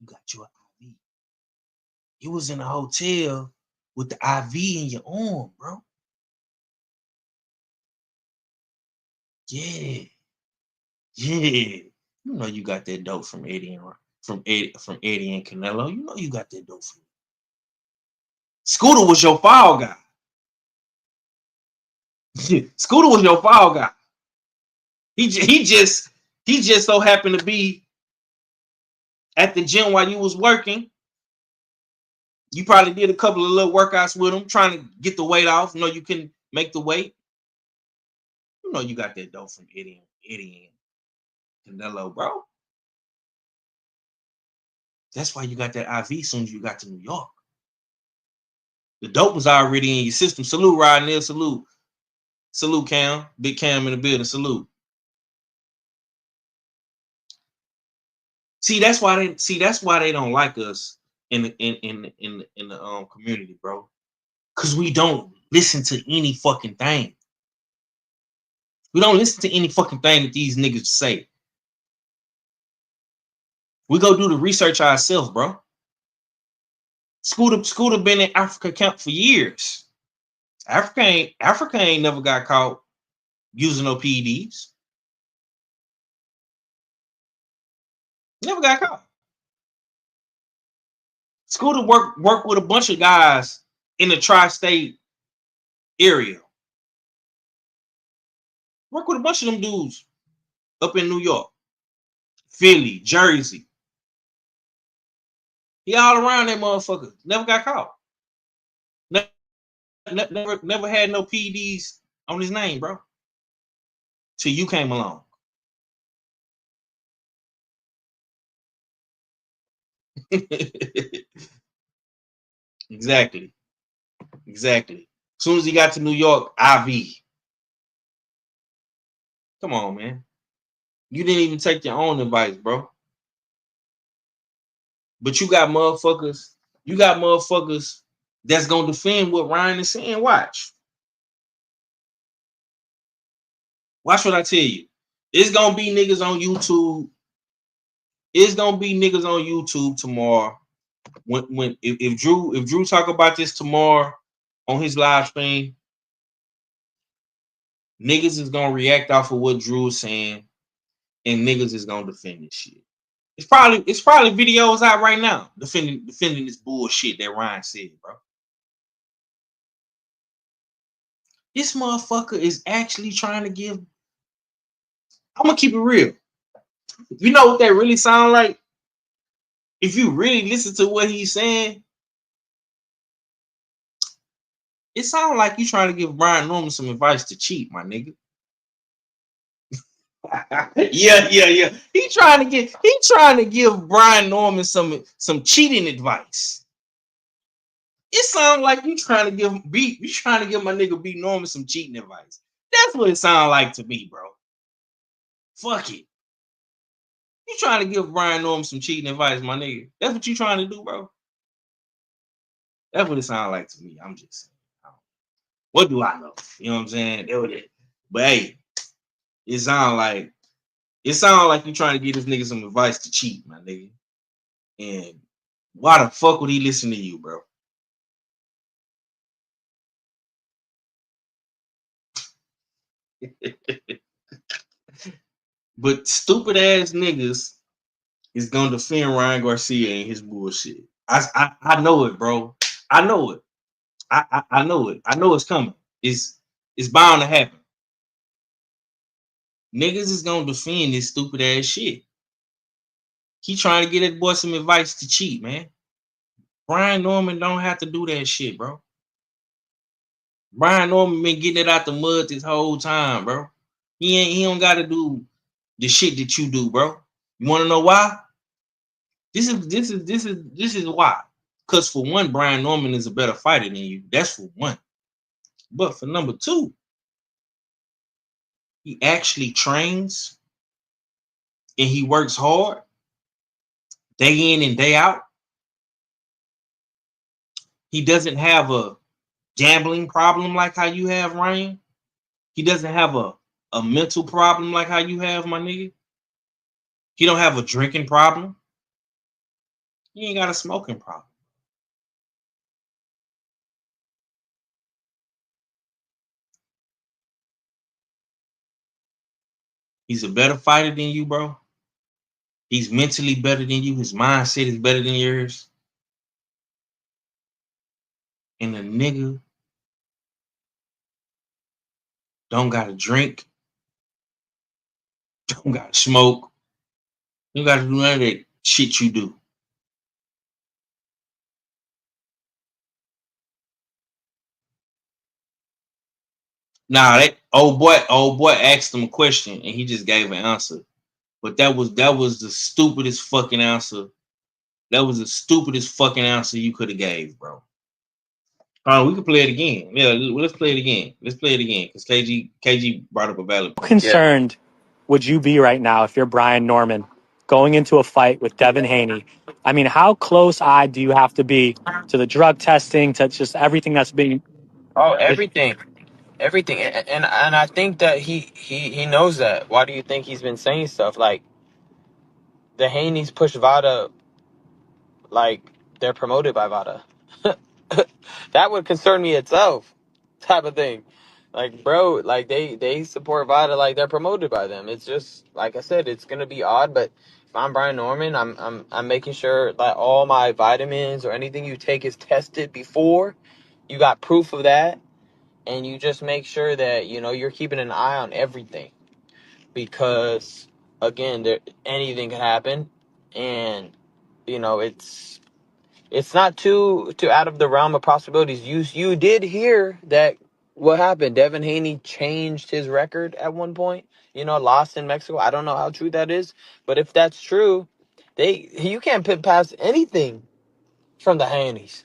You got your IV. You was in a hotel with the IV in your arm, bro. Yeah. You know you got that dope from Eddie and Canelo. You know you got that dope from Scooter was your foul guy. Scooter was your foul guy. He just so happened to be at the gym while you was working. You probably did a couple of little workouts with him, trying to get the weight off. You know you can make the weight. You know you got that dope from Eddie and Canelo, bro. That's why you got that IV as soon as you got to New York. The dope was already in your system. Salute, Ryan there. Salute. Salute, Cam. Big Cam in the building. Salute. See, that's why they don't like us in the community, bro. Cause we don't listen to any fucking thing. We don't listen to any fucking thing that these niggas say. We go do the research ourselves, bro. Scooter been in Africa camp for years. Africa ain't never got caught using no PEDs. Never got caught. Scooter worked with a bunch of guys in the tri-state area. Work with a bunch of them dudes up in New York, Philly, Jersey. He all around that motherfucker. Never got caught. Never had no PEDs on his name, bro. Till you came along. Exactly. As soon as he got to New York, IV. Come on, man. You didn't even take your own advice, bro. But you got motherfuckers. You got motherfuckers that's gonna defend what Ryan is saying. Watch what I tell you. It's gonna be niggas on YouTube. It's gonna be niggas on YouTube tomorrow. If Drew talk about this tomorrow on his live stream, niggas is gonna react off of what Drew is saying, and niggas is gonna defend this shit. It's probably videos out right now defending this bullshit that Ryan said, bro. This motherfucker is actually trying to give. I'm gonna keep it real. You know what that really sound like? If you really listen to what he's saying, it sounds like you trying to give Brian Norman some advice to cheat, my nigga. yeah. He trying to give Brian Norman some cheating advice. It sounds like you trying to give my nigga B Norman some cheating advice. That's what it sounds like to me, bro. Fuck it. You trying to give Brian Norman some cheating advice, my nigga. That's what you trying to do, bro. That's what it sounds like to me. I'm just saying. What do I know? You know what I'm saying? But hey, it sounds like you trying to give this nigga some advice to cheat, my nigga. And why the fuck would he listen to you, bro? But stupid ass niggas is gonna defend Ryan Garcia and his bullshit. I know it, bro. I know it. I know it. I know it's coming. It's bound to happen. Niggas is gonna defend this stupid ass shit. He trying to get that boy some advice to cheat, man. Brian Norman don't have to do that shit, bro. Brian Norman been getting it out the mud this whole time, bro. He don't gotta do the shit that you do, bro. You wanna know why? This is why. Because for one, Brian Norman is a better fighter than you. That's for one. But for number two, he actually trains and he works hard day in and day out. He doesn't have a gambling problem like how you have, Ryan. He doesn't have a mental problem like how you have, my nigga. He don't have a drinking problem. He ain't got a smoking problem. He's a better fighter than you, bro. He's mentally better than you. His mindset is better than yours. And the nigga don't gotta drink, don't gotta smoke, you gotta do none of that shit you do. Nah, that old boy asked him a question and he just gave an answer. But that was the stupidest fucking answer. That was the stupidest fucking answer you could have gave, bro. We can play it again. Yeah, let's play it again. Because KG brought up a valid point. How concerned would you be right now if you're Brian Norman going into a fight with Devin Haney? I mean, how close-eyed do you have to be to the drug testing, to just everything that's being... Oh, everything. And I think that he knows that. Why do you think he's been saying stuff like the Haney's push Vada like they're promoted by Vada? That would concern me itself, type of thing. Like, bro, like they support Vada like they're promoted by them. It's just like I said, it's gonna be odd, but if I'm Brian Norman, I'm making sure that all my vitamins or anything you take is tested before. You got proof of that, and you just make sure that you're keeping an eye on everything, because again, anything could happen, and it's not too out of the realm of possibilities. You did hear that what happened. Devin Haney changed his record at one point. Lost in Mexico. I don't know how true that is, but if that's true, you can't put past anything from the Haneys.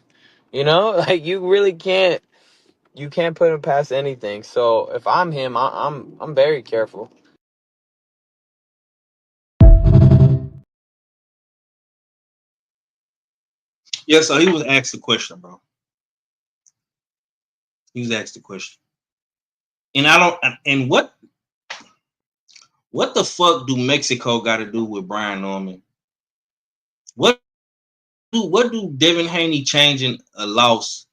Like you really can't. You can't put him past anything. So if I'm him, I'm very careful. Yeah, so he was asked the question, bro. He was asked the question. And I don't and what the fuck do Mexico got to do with Brian Norman? What do Devin Haney changing a loss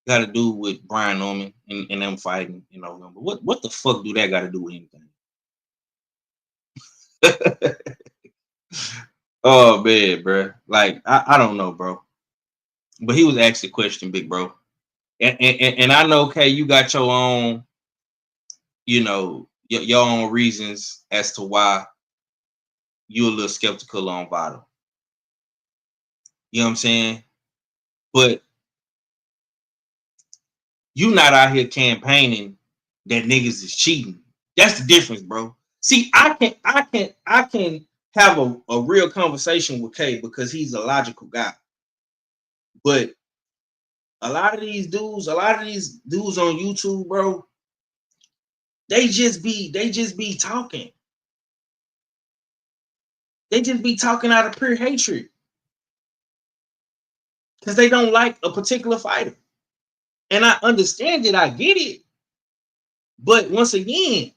got to do with Brian Norman and them fighting in November? What the fuck do that got to do with anything? Oh man, bro. Like I don't know, bro. But he was asked the question, big bro. And I know, okay, you got your own, your own reasons as to why you're a little skeptical on Vital. You know what I'm saying? But you not out here campaigning that niggas is cheating. That's the difference, bro. See, I can have a real conversation with K because he's a logical guy. But a lot of these dudes on YouTube, bro, they just be talking. They just be talking out of pure hatred. Because they don't like a particular fighter. And I understand it, I get it. But once again,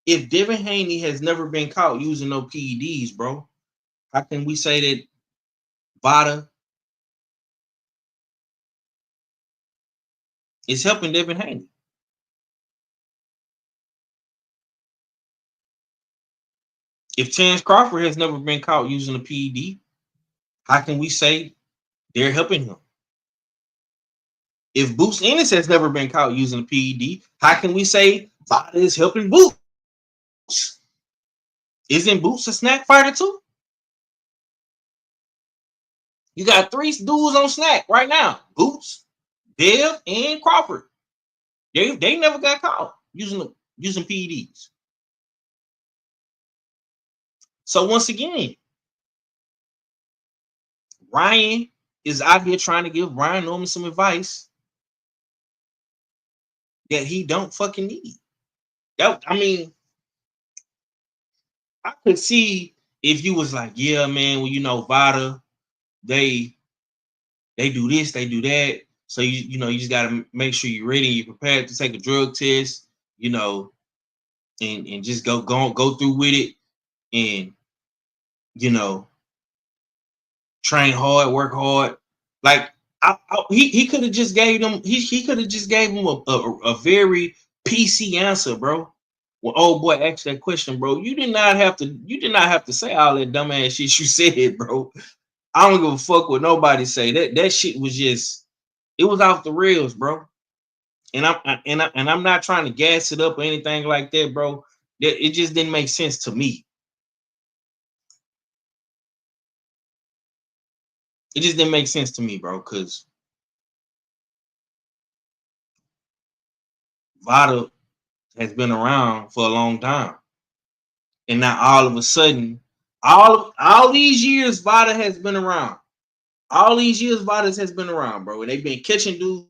if Devin Haney has never been caught using no PEDs, bro, how can we say that Vada is helping Devin Haney? If Terrence Crawford has never been caught using a PED, how can we say they're helping him? If Boots Ennis has never been caught using a PED, how can we say Vada is helping Boots? Isn't Boots a snack fighter too? You got 3 dudes on snack right now. Boots, Dev, and Crawford. They never got caught using PEDs. So once again, Ryan is out here trying to give Brian Norman some advice that he don't fucking need. I could see if you was like, yeah, man, well, Vada, they do this, they do that. So you just gotta make sure you're ready, you're prepared to take a drug test, and just go through with it, and train hard, work hard. Like he could have just gave them. He could have just gave them a very PC answer, bro. When old boy asked that question, bro, you did not have to say all that dumbass shit you said, bro. I don't give a fuck what nobody say. That shit was just, it was off the rails, bro. And I'm not trying to gas it up or anything like that, bro. It just didn't make sense to me. It just didn't make sense to me, bro, because Vada has been around for a long time. And now all of a sudden, all these years Vada has been around. All these years Vada has been around, bro. And they've been catching dudes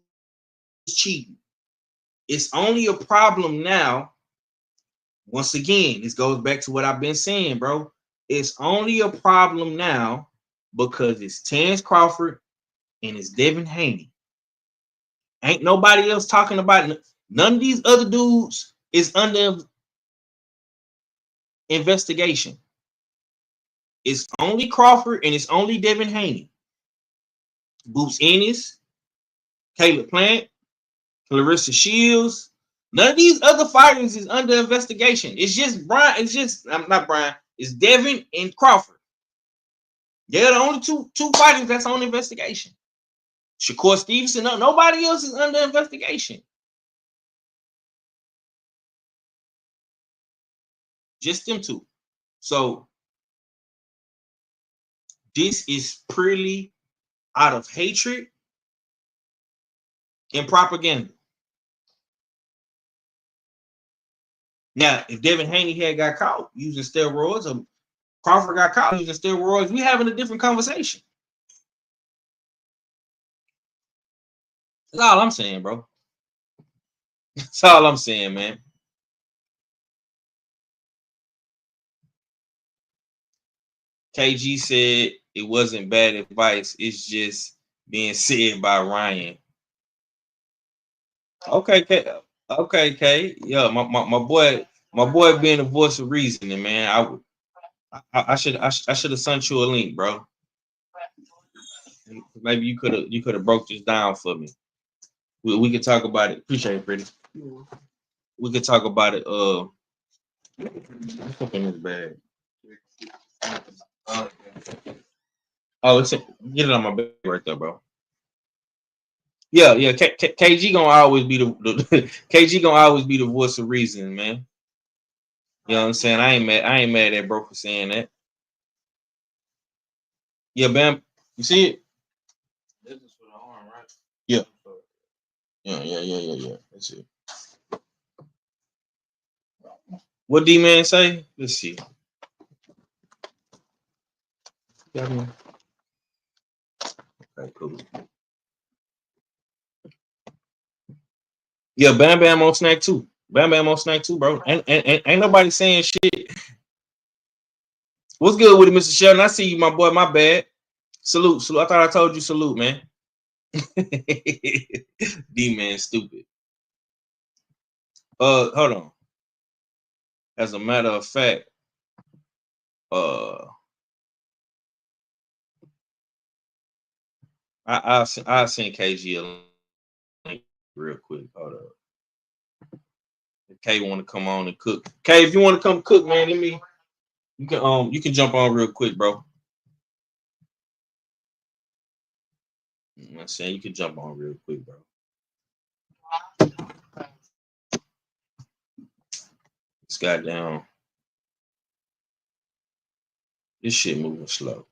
cheating. It's only a problem now. Once again, this goes back to what I've been saying, bro. It's only a problem now because it's Terrence Crawford and it's Devin Haney. Ain't nobody else talking about it. None of these other dudes is under investigation. It's only Crawford and it's only Devin Haney. Boots Ennis, Caleb Plant, Clarissa Shields. None of these other fighters is under investigation. It's just Brian. I'm not Brian. It's Devin and Crawford. They're the only two fighters that's on investigation. Shakur Stevenson, nobody else is under investigation. Just them two. So this is purely out of hatred and propaganda. Now, if Devin Haney had got caught using steroids or Crawford got caught using steroids, we having a different conversation. That's all I'm saying, bro. That's all I'm saying, man. KG said it wasn't bad advice. It's just being said by Ryan. Okay, K. Okay, K. Yeah, my boy being a voice of reasoning, man. I should have sent you a link, bro. Maybe you could have broke this down for me. We could talk about it. Appreciate it, pretty. We could talk about it. What's up in this bag? Oh, get it on my bag right there, bro. Yeah. KG gonna always be the KG gonna always be the voice of reason, man. You know what I'm saying? I ain't mad at bro for saying that. Yeah, Bam. You see it? This is for the arm, right? Yeah. Yeah. That's it. What D-Man say? Let's see. Okay, cool. Yeah, Bam on snack too. Bam on snack too, bro. Ain't nobody saying shit. What's good with it, Mr. Sheldon? I see you, my boy. My bad. Salute. I thought I told you salute, man. D-Man stupid. Hold on. As a matter of fact, I'll send KG a link real quick. Hold up. If K want to come on and cook. K, if you want to come cook, man, you can jump on real quick, bro. I'm saying you can jump on real quick, bro. It's goddamn. This shit moving slow.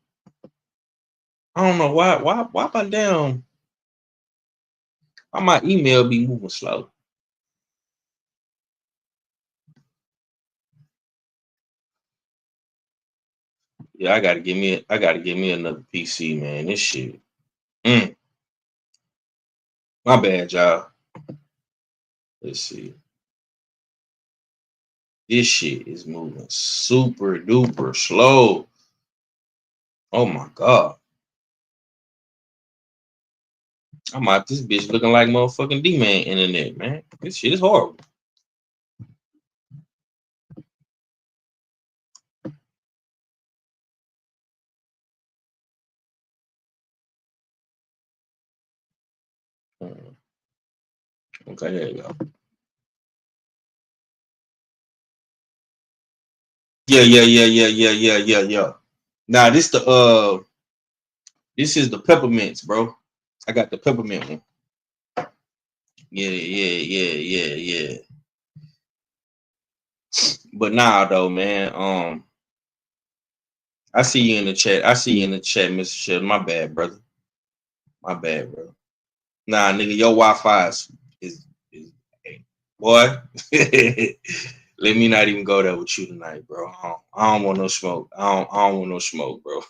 I don't know why my damn. Why my email be moving slow? Yeah, I gotta give me another PC, man. This shit. My bad, y'all. Let's see. This shit is moving super duper slow. Oh my god. I'm out this bitch looking like motherfucking D-Man internet, man. This shit is horrible. Okay, there you go. Yeah. Now this is the peppermints, bro. I got the peppermint one. Yeah. But nah, though, man. I see you in the chat. Mr. Sheldon. My bad, brother. Nah, nigga, your Wi-Fi is boy. Let me not even go there with you tonight, bro. I don't want no smoke. I don't want no smoke, bro.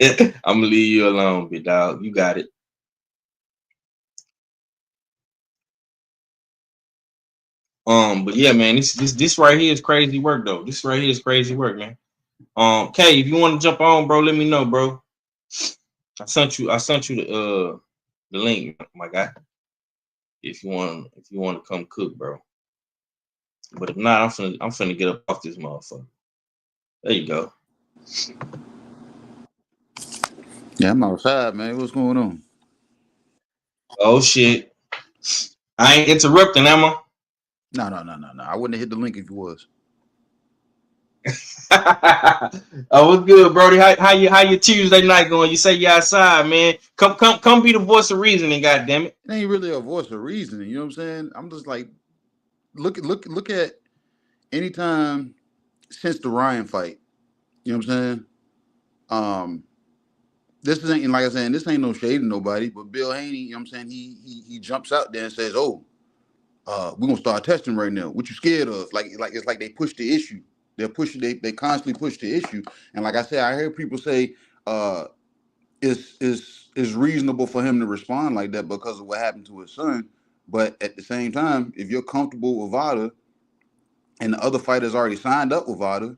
I'm gonna leave you alone, big dog. You got it. But yeah, man, this right here is crazy work, though. This right here is crazy work, man. Kay, if you want to jump on, bro, let me know, bro. I sent you the link, my guy. If you want to come cook, bro. But if not, I'm finna get up off this motherfucker. There you go. Yeah, I'm outside, man. What's going on? Oh shit. I ain't interrupting, am I? No. I wouldn't have hit the link if you was. Oh, what's good, Brody? How your Tuesday night going? You say you outside, man. Come be the voice of reasoning, goddamn it. It ain't really a voice of reasoning, you know what I'm saying? I'm just like, look at any time since the Ryan fight, you know what I'm saying? This ain't, like I said, this ain't no shade to nobody, but Bill Haney, you know what I'm saying? He jumps out there and says, "Oh, we're gonna start testing right now. What you scared of?" Like it's like they push the issue. They constantly push the issue. And like I said, I hear people say, it's reasonable for him to respond like that because of what happened to his son. But at the same time, if you're comfortable with VADA and the other fighters already signed up with VADA,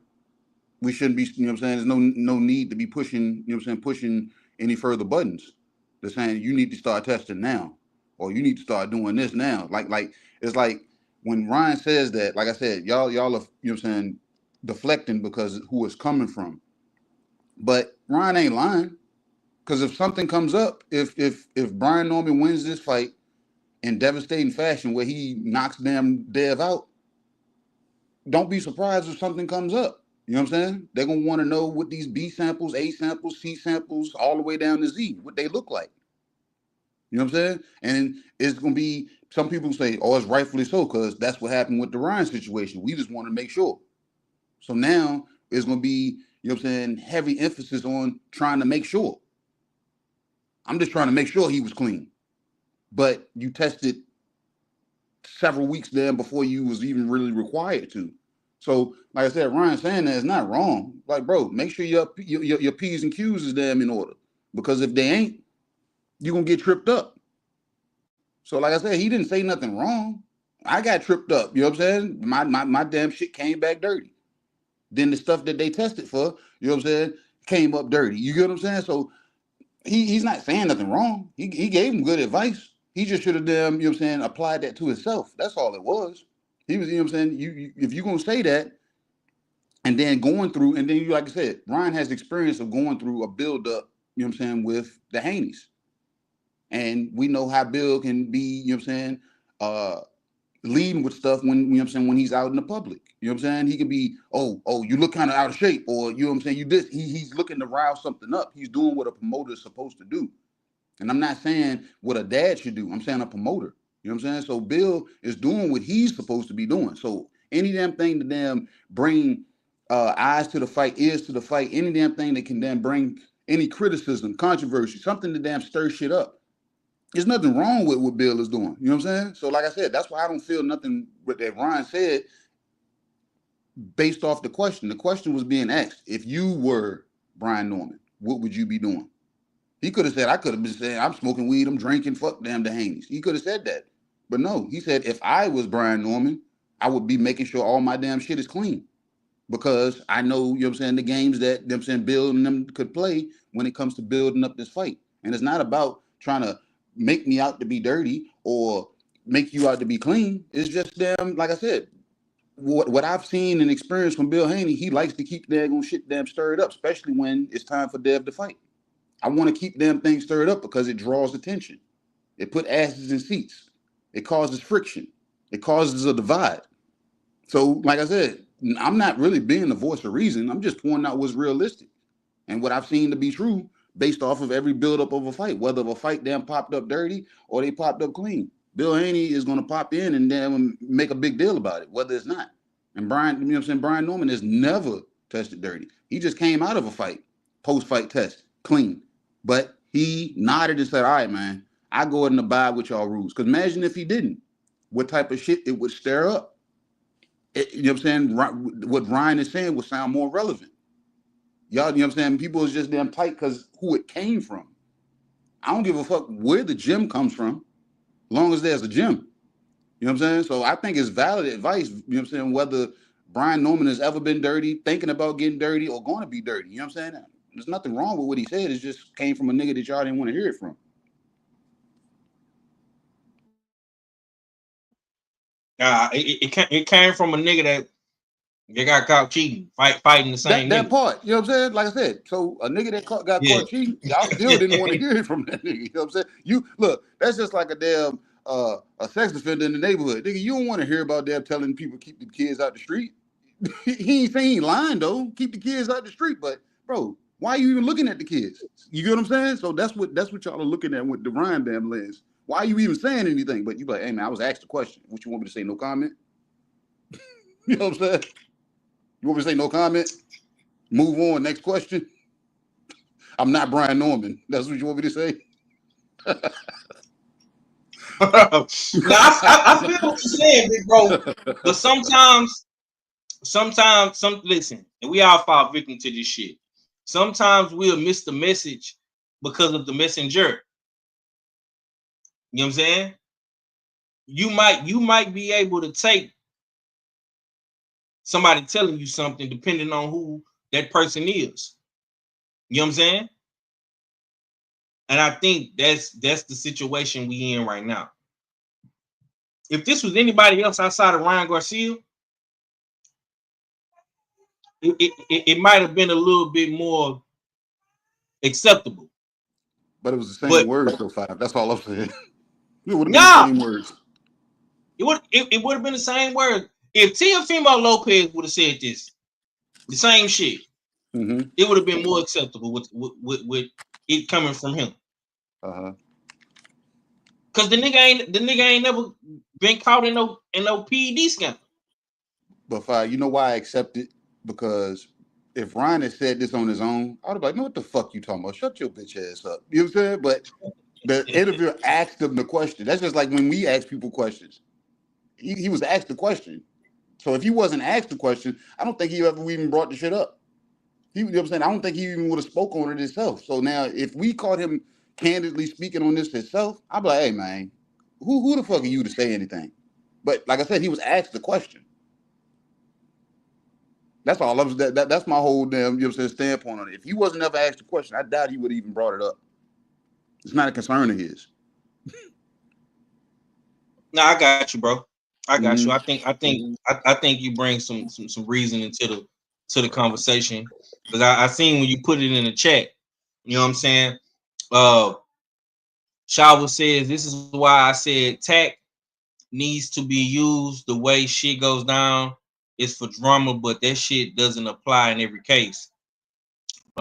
we shouldn't be, you know what I'm saying? There's no need to be pushing, you know what I'm saying, pushing any further buttons. They're saying you need to start testing now, or you need to start doing this now. Like it's like when Ryan says that, like I said, y'all are, you know what I'm saying, deflecting because who it's coming from. But Ryan ain't lying. Because if something comes up, if Brian Norman wins this fight in devastating fashion where he knocks damn Dev out, don't be surprised if something comes up. You know what I'm saying? They're gonna want to know what these B samples, A samples, C samples, all the way down to Z, what they look like. You know what I'm saying? And it's gonna be, some people say, oh, it's rightfully so, because that's what happened with the Ryan situation. We just want to make sure. So now it's gonna be, you know what I'm saying, heavy emphasis on trying to make sure. I'm just trying to make sure he was clean. But you tested several weeks there before you was even really required to. So, like I said, Ryan saying that is not wrong. Like, bro, make sure your P's and Q's is damn in order. Because if they ain't, you're going to get tripped up. So, like I said, he didn't say nothing wrong. I got tripped up. You know what I'm saying? My damn shit came back dirty. Then the stuff that they tested for, you know what I'm saying, came up dirty. You get what I'm saying? So, he's not saying nothing wrong. He gave him good advice. He just should have damn, you know what I'm saying, applied that to himself. That's all it was. He was, you know what I'm saying, you if you're gonna say that and then going through, and then you, like I said, Ryan has experience of going through a build-up, you know what I'm saying, with the Haneys. And we know how Bill can be, you know what I'm saying, leading with stuff when, you know what I'm saying, when he's out in the public. You know what I'm saying? He could be, oh, you look kind of out of shape, or you know what I'm saying, you this. He's looking to rouse something up. He's doing what a promoter is supposed to do. And I'm not saying what a dad should do. I'm saying a promoter. You know what I'm saying? So Bill is doing what he's supposed to be doing. So any damn thing to damn bring eyes to the fight, ears to the fight, any damn thing that can damn bring any criticism, controversy, something to damn stir shit up. There's nothing wrong with what Bill is doing. You know what I'm saying? So like I said, that's why I don't feel nothing with that Ryan said based off the question. The question was being asked, if you were Brian Norman, what would you be doing? He could have said, I could have been saying, I'm smoking weed, I'm drinking, fuck damn the Haneys. He could have said that. But no, he said, if I was Brian Norman, I would be making sure all my damn shit is clean. Because I know, you know what I'm saying, the games that, you know what I'm saying, Bill and them could play when it comes to building up this fight. And it's not about trying to make me out to be dirty or make you out to be clean. It's just damn, like I said, what I've seen and experienced from Bill Haney, he likes to keep daggone shit damn stirred up, especially when it's time for Dev to fight. I want to keep damn things stirred up because it draws attention. It put asses in seats. It causes friction. It causes a divide. So, like I said, I'm not really being the voice of reason. I'm just pointing out what's realistic and what I've seen to be true based off of every buildup of a fight, whether a fight damn popped up dirty or they popped up clean. Bill Haney is going to pop in and then make a big deal about it, whether it's not. And Brian, you know what I'm saying, Brian Norman has never tested dirty. He just came out of a fight, post-fight test, clean. But he nodded and said, all right, man, I go ahead and abide with y'all rules. Because imagine if he didn't, what type of shit it would stir up. You know what I'm saying? What Ryan is saying would sound more relevant. Y'all, you know what I'm saying? People is just damn tight because who it came from. I don't give a fuck where the gym comes from, as long as there's a gym. You know what I'm saying? So I think it's valid advice, you know what I'm saying, whether Brian Norman has ever been dirty, thinking about getting dirty, or going to be dirty. You know what I'm saying? There's nothing wrong with what he said. It just came from a nigga that y'all didn't want to hear it from. It came from a nigga that they got caught cheating, fighting the same that nigga. part, you know what I'm saying? Like I said, so a nigga that got caught cheating, y'all still didn't want to hear it from that nigga. You know what I'm saying? You look, that's just like a damn a sex offender in the neighborhood. Nigga, you don't want to hear about them telling people keep the kids out the street. he ain't saying he lying though. Keep the kids out the street, but bro, why are you even looking at the kids? You get what I'm saying? So that's what y'all are looking at with the Ryan damn lens. Why are you even saying anything? But you like, hey man, I was asked a question. What you want me to say? No comment? You know what I'm saying? You want me to say no comment? Move on. Next question. I'm not Brian Norman. That's what you want me to say? Now, I feel what you're saying, big bro. But sometimes, listen, and we all fall victim to this shit. Sometimes we'll miss the message because of the messenger. You know what I'm saying? You might be able to take somebody telling you something depending on that person is. You know what I'm saying? And I think that's the situation we in right now. If this was anybody else outside of Ryan Garcia, it might have been a little bit more acceptable. But it was the same words, though, Five. That's all I'm saying. It would have been Nah, the same words. it would have been the same word. If Teofimo Lopez would have said this, the same shit, it would have been more acceptable with it coming from him. Cause the nigga ain't never been caught in no PED scandal. But Five, you know why I accept it? Because if Ryan had said this on his own, I would have been like, "No, what the fuck you talking about? Shut your bitch ass up." You know what I'm saying? But the interviewer asked him the question. That's just like when we ask people questions. He was asked the question. So if he wasn't asked the question, I don't think he ever even brought the shit up. You know what I'm saying? I don't think he even would have spoke on it himself. So now, if we caught him candidly speaking on this himself, I'd be like, "Hey, man, who the fuck are you to say anything?" But like I said, he was asked the question. That's all. That's my whole damn, you know what I'm saying, standpoint on it. If he wasn't ever asked the question, I doubt he would have even brought it up. It's not a concern of his. No, I got you, bro. I got you. I think you bring some reasoning to the conversation, because I seen when you put it in the chat. You know what I'm saying? Shava says, this is why I said tact needs to be used the way shit goes down. It's for drama, but that shit doesn't apply in every case.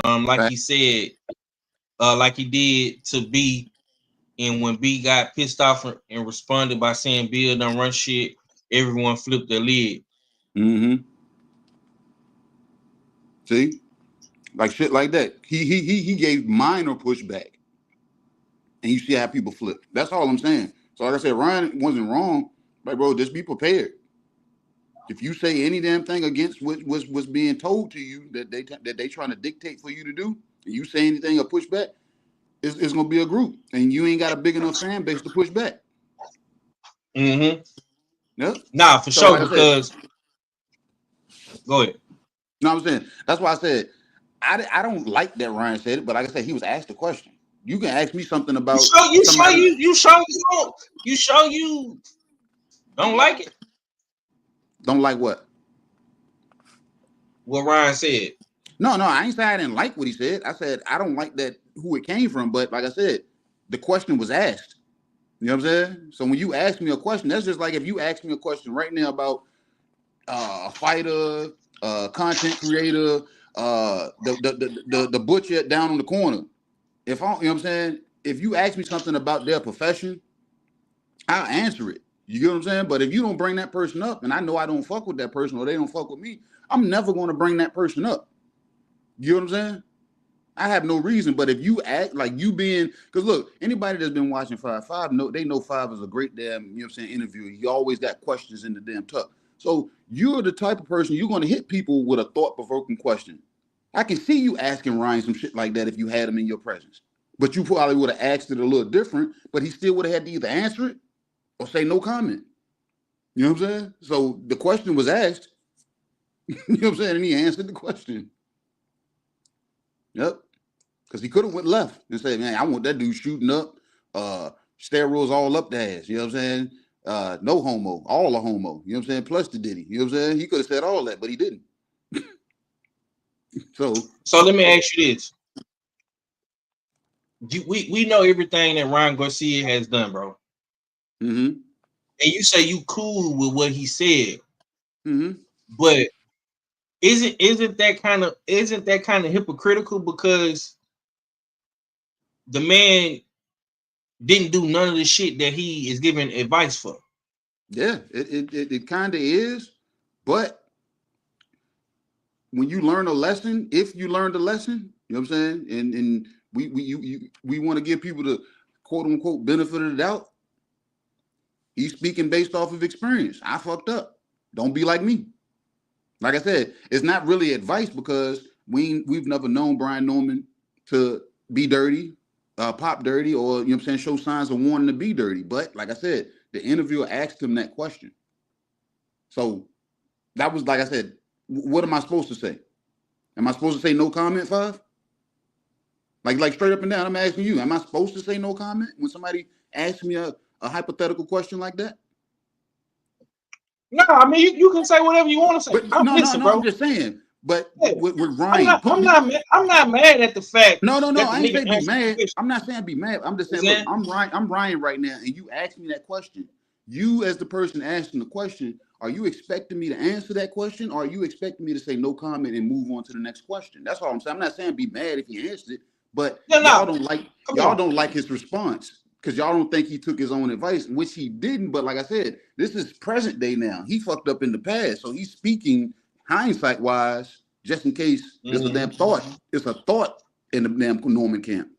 Like he said, like he did to B, and when B got pissed off and responded by saying Bill done run shit, everyone flipped their lid. See? Like shit like that. He gave minor pushback. And you see how people flip. That's all I'm saying. So like I said, Ryan wasn't wrong. Like, bro, just be prepared. If you say any damn thing against what was being told to you that they trying to dictate for you to do, and you say anything or push back, it's gonna be a group, and you ain't got a big enough fan base to push back. Yep. Nah, for So, sure. like Because go ahead. No, I'm saying that's why I said I don't like that Ryan said it, but like I said, he was asked the question. You can ask me something about you don't like it. Don't like what? What Ryan said. No, I ain't saying I didn't like what he said. I said I don't like that who it came from, but like I said, the question was asked. You know what I'm saying? So when you ask me a question, that's just like if you ask me a question right now about a fighter, content creator, the butcher down on the corner. If I, you know what I'm saying? If you ask me something about their profession, I'll answer it. You get what I'm saying? But if you don't bring that person up, and I know I don't fuck with that person or they don't fuck with me, I'm never going to bring that person up. You know what I'm saying? I have no reason. But if you act like you being, because look, anybody that's been watching Five know they know Five is a great damn, you know what I'm saying, interviewer. He always got questions in the damn tuck. So you're the type of person you're going to hit people with a thought-provoking question. I can see you asking Ryan some shit like that if you had him in your presence. But you probably would have asked it a little different, but he still would have had to either answer it or say no comment. You know what I'm saying? So the question was asked. You know what I'm saying? And he answered the question. Yep. Because he could have went left and said, man, I want that dude shooting up, steroids all up the ass. You know what I'm saying? No homo, all a homo. You know what I'm saying? Plus the Diddy. You know what I'm saying? He could have said all that, but he didn't. So let me ask you this. We know everything that Ryan Garcia has done, bro. And you say you cool with what he said. But isn't that kind of hypocritical, because the man didn't do none of the shit that he is giving advice for? Yeah, it kind of is, but when you learn a lesson, if you learned a lesson, you know what I'm saying, and we want to give people the quote unquote benefit of the doubt. He's speaking based off of experience. I fucked up. Don't be like me. Like I said, it's not really advice because we've never known Brian Norman to be dirty, pop dirty, or, you know what I'm saying, show signs of wanting to be dirty. But like I said, the interviewer asked him that question. So that was, like I said, what am I supposed to say? Am I supposed to say no comment, Five? Like straight up and down, I'm asking you, am I supposed to say no comment when somebody asks me a hypothetical question like that? No, I mean you can say whatever you want to say. But no, bro. I'm just saying. But Yeah. with Ryan, I'm not mad at the fact. No, that I ain't the say nigga be mad. question. I'm not saying be mad. I'm just saying, Yeah. look, I'm Ryan right now, and you asked me that question. You, as the person asking the question, are you expecting me to answer that question, or are you expecting me to say no comment and move on to the next question? That's all I'm saying. I'm not saying be mad if he answered it, but y'all don't like his response because y'all don't think he took his own advice, which he didn't. But like I said, this is present day now. He fucked up in the past, so he's speaking hindsight wise, just in case there's a damn thought. It's a thought in the damn Norman camp.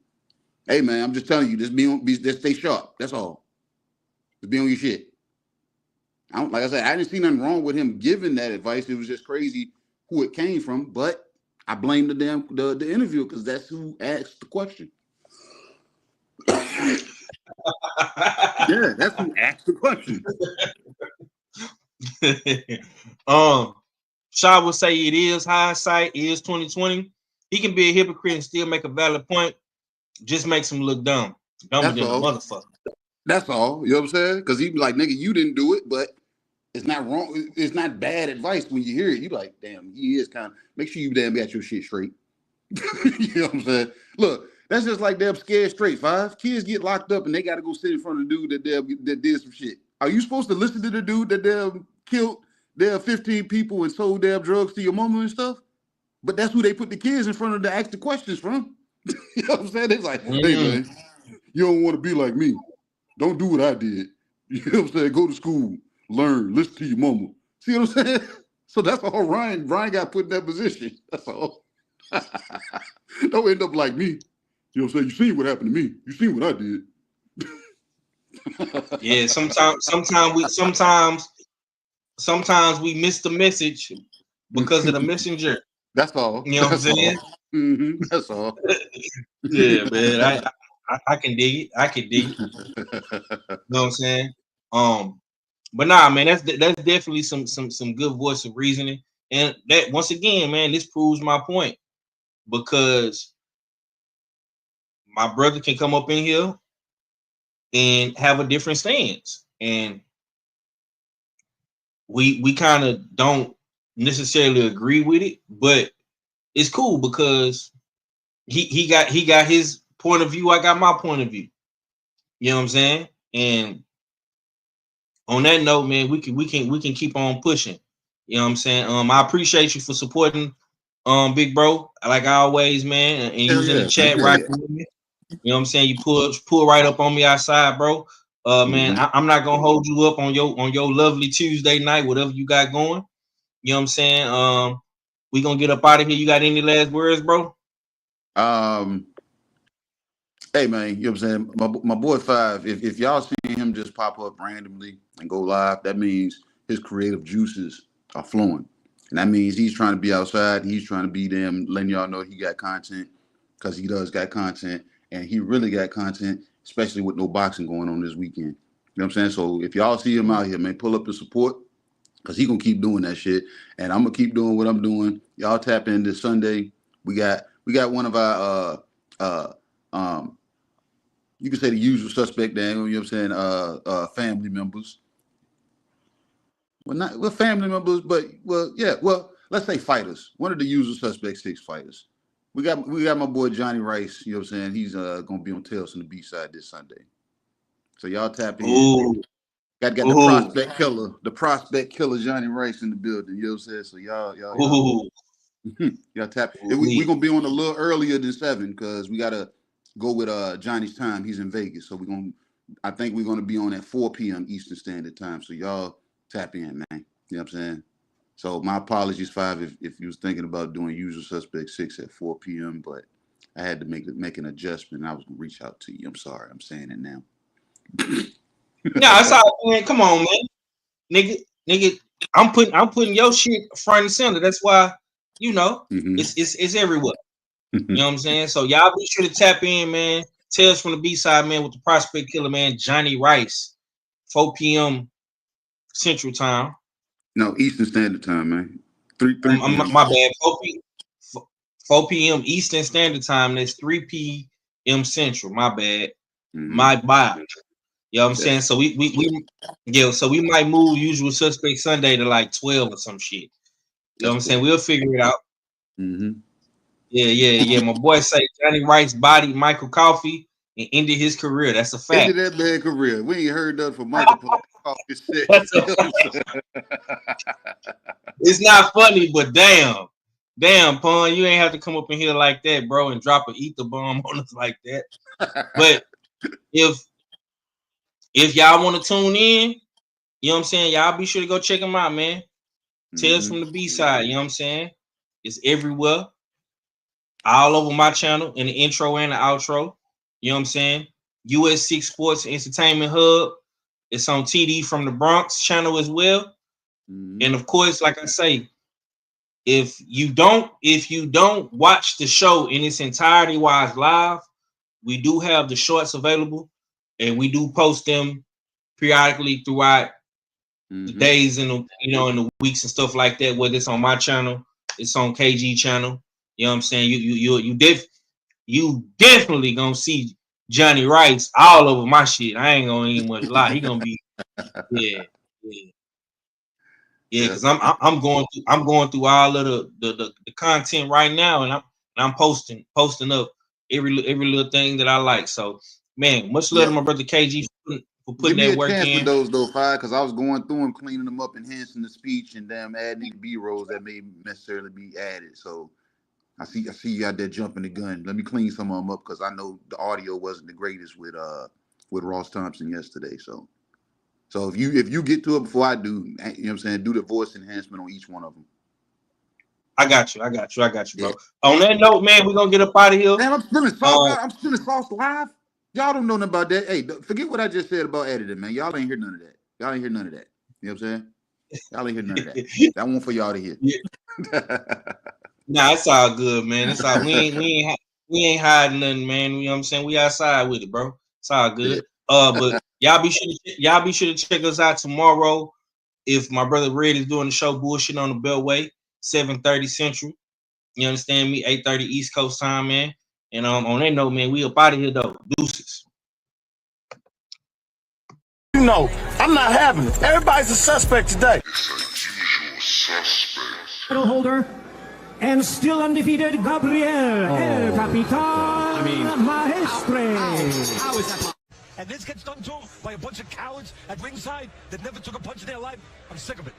Hey man, I'm just telling you, just stay sharp. That's all. Just be on your shit. Like I said, I didn't see nothing wrong with him giving that advice. It was just crazy who it came from, but I blame the interviewer because that's who asked the question. Yeah, that's who asked the question. Shaw will say it is hindsight, it is 2020. He can be a hypocrite and still make a valid point. Just makes him look dumb. Dumber than a motherfucker. That's all. You know what I'm saying? Because he'd be like, nigga, you didn't do it, but it's not wrong. It's not bad advice when you hear it. You be like, damn, he is kind of. Make sure you damn got your shit straight. You know what I'm saying? Look, that's just like damn scared straight. Five kids get locked up and they got to go sit in front of the dude that did some shit. Are you supposed to listen to the dude that damn killed their 15 people and sold damn drugs to your mama and stuff? But that's who they put the kids in front of to ask the questions from. You know what I'm saying? It's like, hey man, you don't want to be like me. Don't do what I did. You know what I'm saying? Go to school, learn, listen to your mama. See what I'm saying? So that's all Ryan got put in that position. That's all. Don't end up like me. You know what I'm saying? You seen what happened to me. You seen what I did. Yeah, sometimes we miss the message because of the messenger. That's all. You know what I'm saying? Mm-hmm. That's all. Yeah, man. I can dig it. I can dig it. You know what I'm saying? But nah, man, that's definitely some good voice of reasoning. And that once again, man, this proves my point. Because my brother can come up in here and have a different stance. And we kind of don't necessarily agree with it, but it's cool because he got his point of view, I got my point of view. You know what I'm saying? And on that note, man, we can keep on pushing. You know what I'm saying? I appreciate you for supporting big bro, like always, man, and using the chat right with me. You know what I'm saying? You pull right up on me outside, bro. Man, I'm not gonna hold you up on your lovely Tuesday night, whatever you got going. You know what I'm saying? We gonna get up out of here. You got any last words, bro? Hey man, you know what I'm saying? My boy Five, if y'all see him just pop up randomly and go live, that means his creative juices are flowing. And that means he's trying to be outside, he's trying to be them, letting y'all know he got content, because he does got content, and he really got content, especially with no boxing going on this weekend. You know what I'm saying? So if y'all see him out here, man, pull up the support, because he gonna keep doing that shit. And I'm gonna keep doing what I'm doing. Y'all tap in this Sunday. We got one of our you can say the usual suspect, Daniel, you know what I'm saying, family members. We're family members, but let's say fighters. One of the usual suspects, 6 fighters. We got my boy Johnny Rice, you know what I'm saying? He's gonna be on Tales from the B-side this Sunday. So y'all tap in. Ooh. Got the prospect killer Johnny Rice in the building, you know what I'm saying? So y'all tap. We're gonna be on a little earlier than 7 because we gotta go with Johnny's time. He's in Vegas, so I think we're gonna be on at 4 p.m. Eastern Standard Time. So y'all tap in, man. You know what I'm saying? So my apologies, 5, if you was thinking about doing Usual Suspect 6 at 4 p.m., but I had to make an adjustment. I was gonna reach out to you. I'm sorry. I'm saying it now. No, it's all man. Come on, man. Nigga, I'm putting your shit front and center. That's why, you know, it's everywhere. You know what I'm saying? So y'all be sure to tap in, man. Tales from the B-side, man, with the prospect killer, man, Johnny Rice, 4 p.m. Central Time. No, Eastern Standard Time, man. 3 p.m. My bad. 4 p.m. Eastern Standard Time. That's 3 p.m. Central. My bad. My bad. You know what I'm saying? So we so we might move Usual Suspect Sunday to like 12 or some shit. You know what I'm saying? We'll figure it out. Yeah. My boy say Johnny Wright's body Michael Coffey and ended his career. That's a fact. Ended that bad career. We ain't heard that from Michael Coffey shit. It's not funny, but damn, Pun, you ain't have to come up in here like that, bro, and drop an ether bomb on us like that. But if y'all want to tune in, you know what I'm saying? Y'all be sure to go check them out, man. Tales from the B-side, you know what I'm saying? It's everywhere. All over my channel, in the intro and the outro. You know what I'm saying? US6 Sports Entertainment Hub. It's on TD from the Bronx channel as well. And of course, like I say, if you don't watch the show in its entirety while it's live, we do have the shorts available, and we do post them periodically throughout the days and the, in the weeks and stuff like that. Whether it's on my channel, it's on KG channel. You know what I'm saying? You definitely gonna see Johnny Wrights all over my shit. I ain't gonna even much lie. He gonna be yeah. Because I'm going through all of the content right now, and I'm posting up every little thing that I like. So man, much love to my brother KG for putting that work in. With those though, Five, because I was going through them, cleaning them up, enhancing the speech, and damn adding B-rolls that may necessarily be added. So I see you out there jumping the gun. Let me clean some of them up because I know the audio wasn't the greatest with Ross Thompson yesterday. So if you get to it before I do, you know what I'm saying, do the voice enhancement on each one of them. I got you, bro. Yeah. On that note, man, we're gonna get up out of here. Man, I'm spilling sauce. I'm spilling sauce live. Y'all don't know nothing about that. Hey, forget what I just said about editing, man. Y'all ain't hear none of that. You know what I'm saying? Y'all ain't hear none of that. That one for y'all to hear. Yeah. Nah, it's all good, man. It's all we ain't hiding nothing, man. You know what I'm saying? We outside with it, bro. It's all good. Yeah. But y'all be sure to check us out tomorrow. If my brother Red is doing the show Bullshit on the Beltway, 7:30 Central. You understand me? 8:30 East Coast time, man. And on that note, man, we up out of here though. Deuces. You know, I'm not having it. Everybody's a suspect today. Title holder and still undefeated Gabriel El Capitan Maestre. How is that? And this gets done too by a bunch of cowards at ringside that never took a punch in their life. I'm sick of it.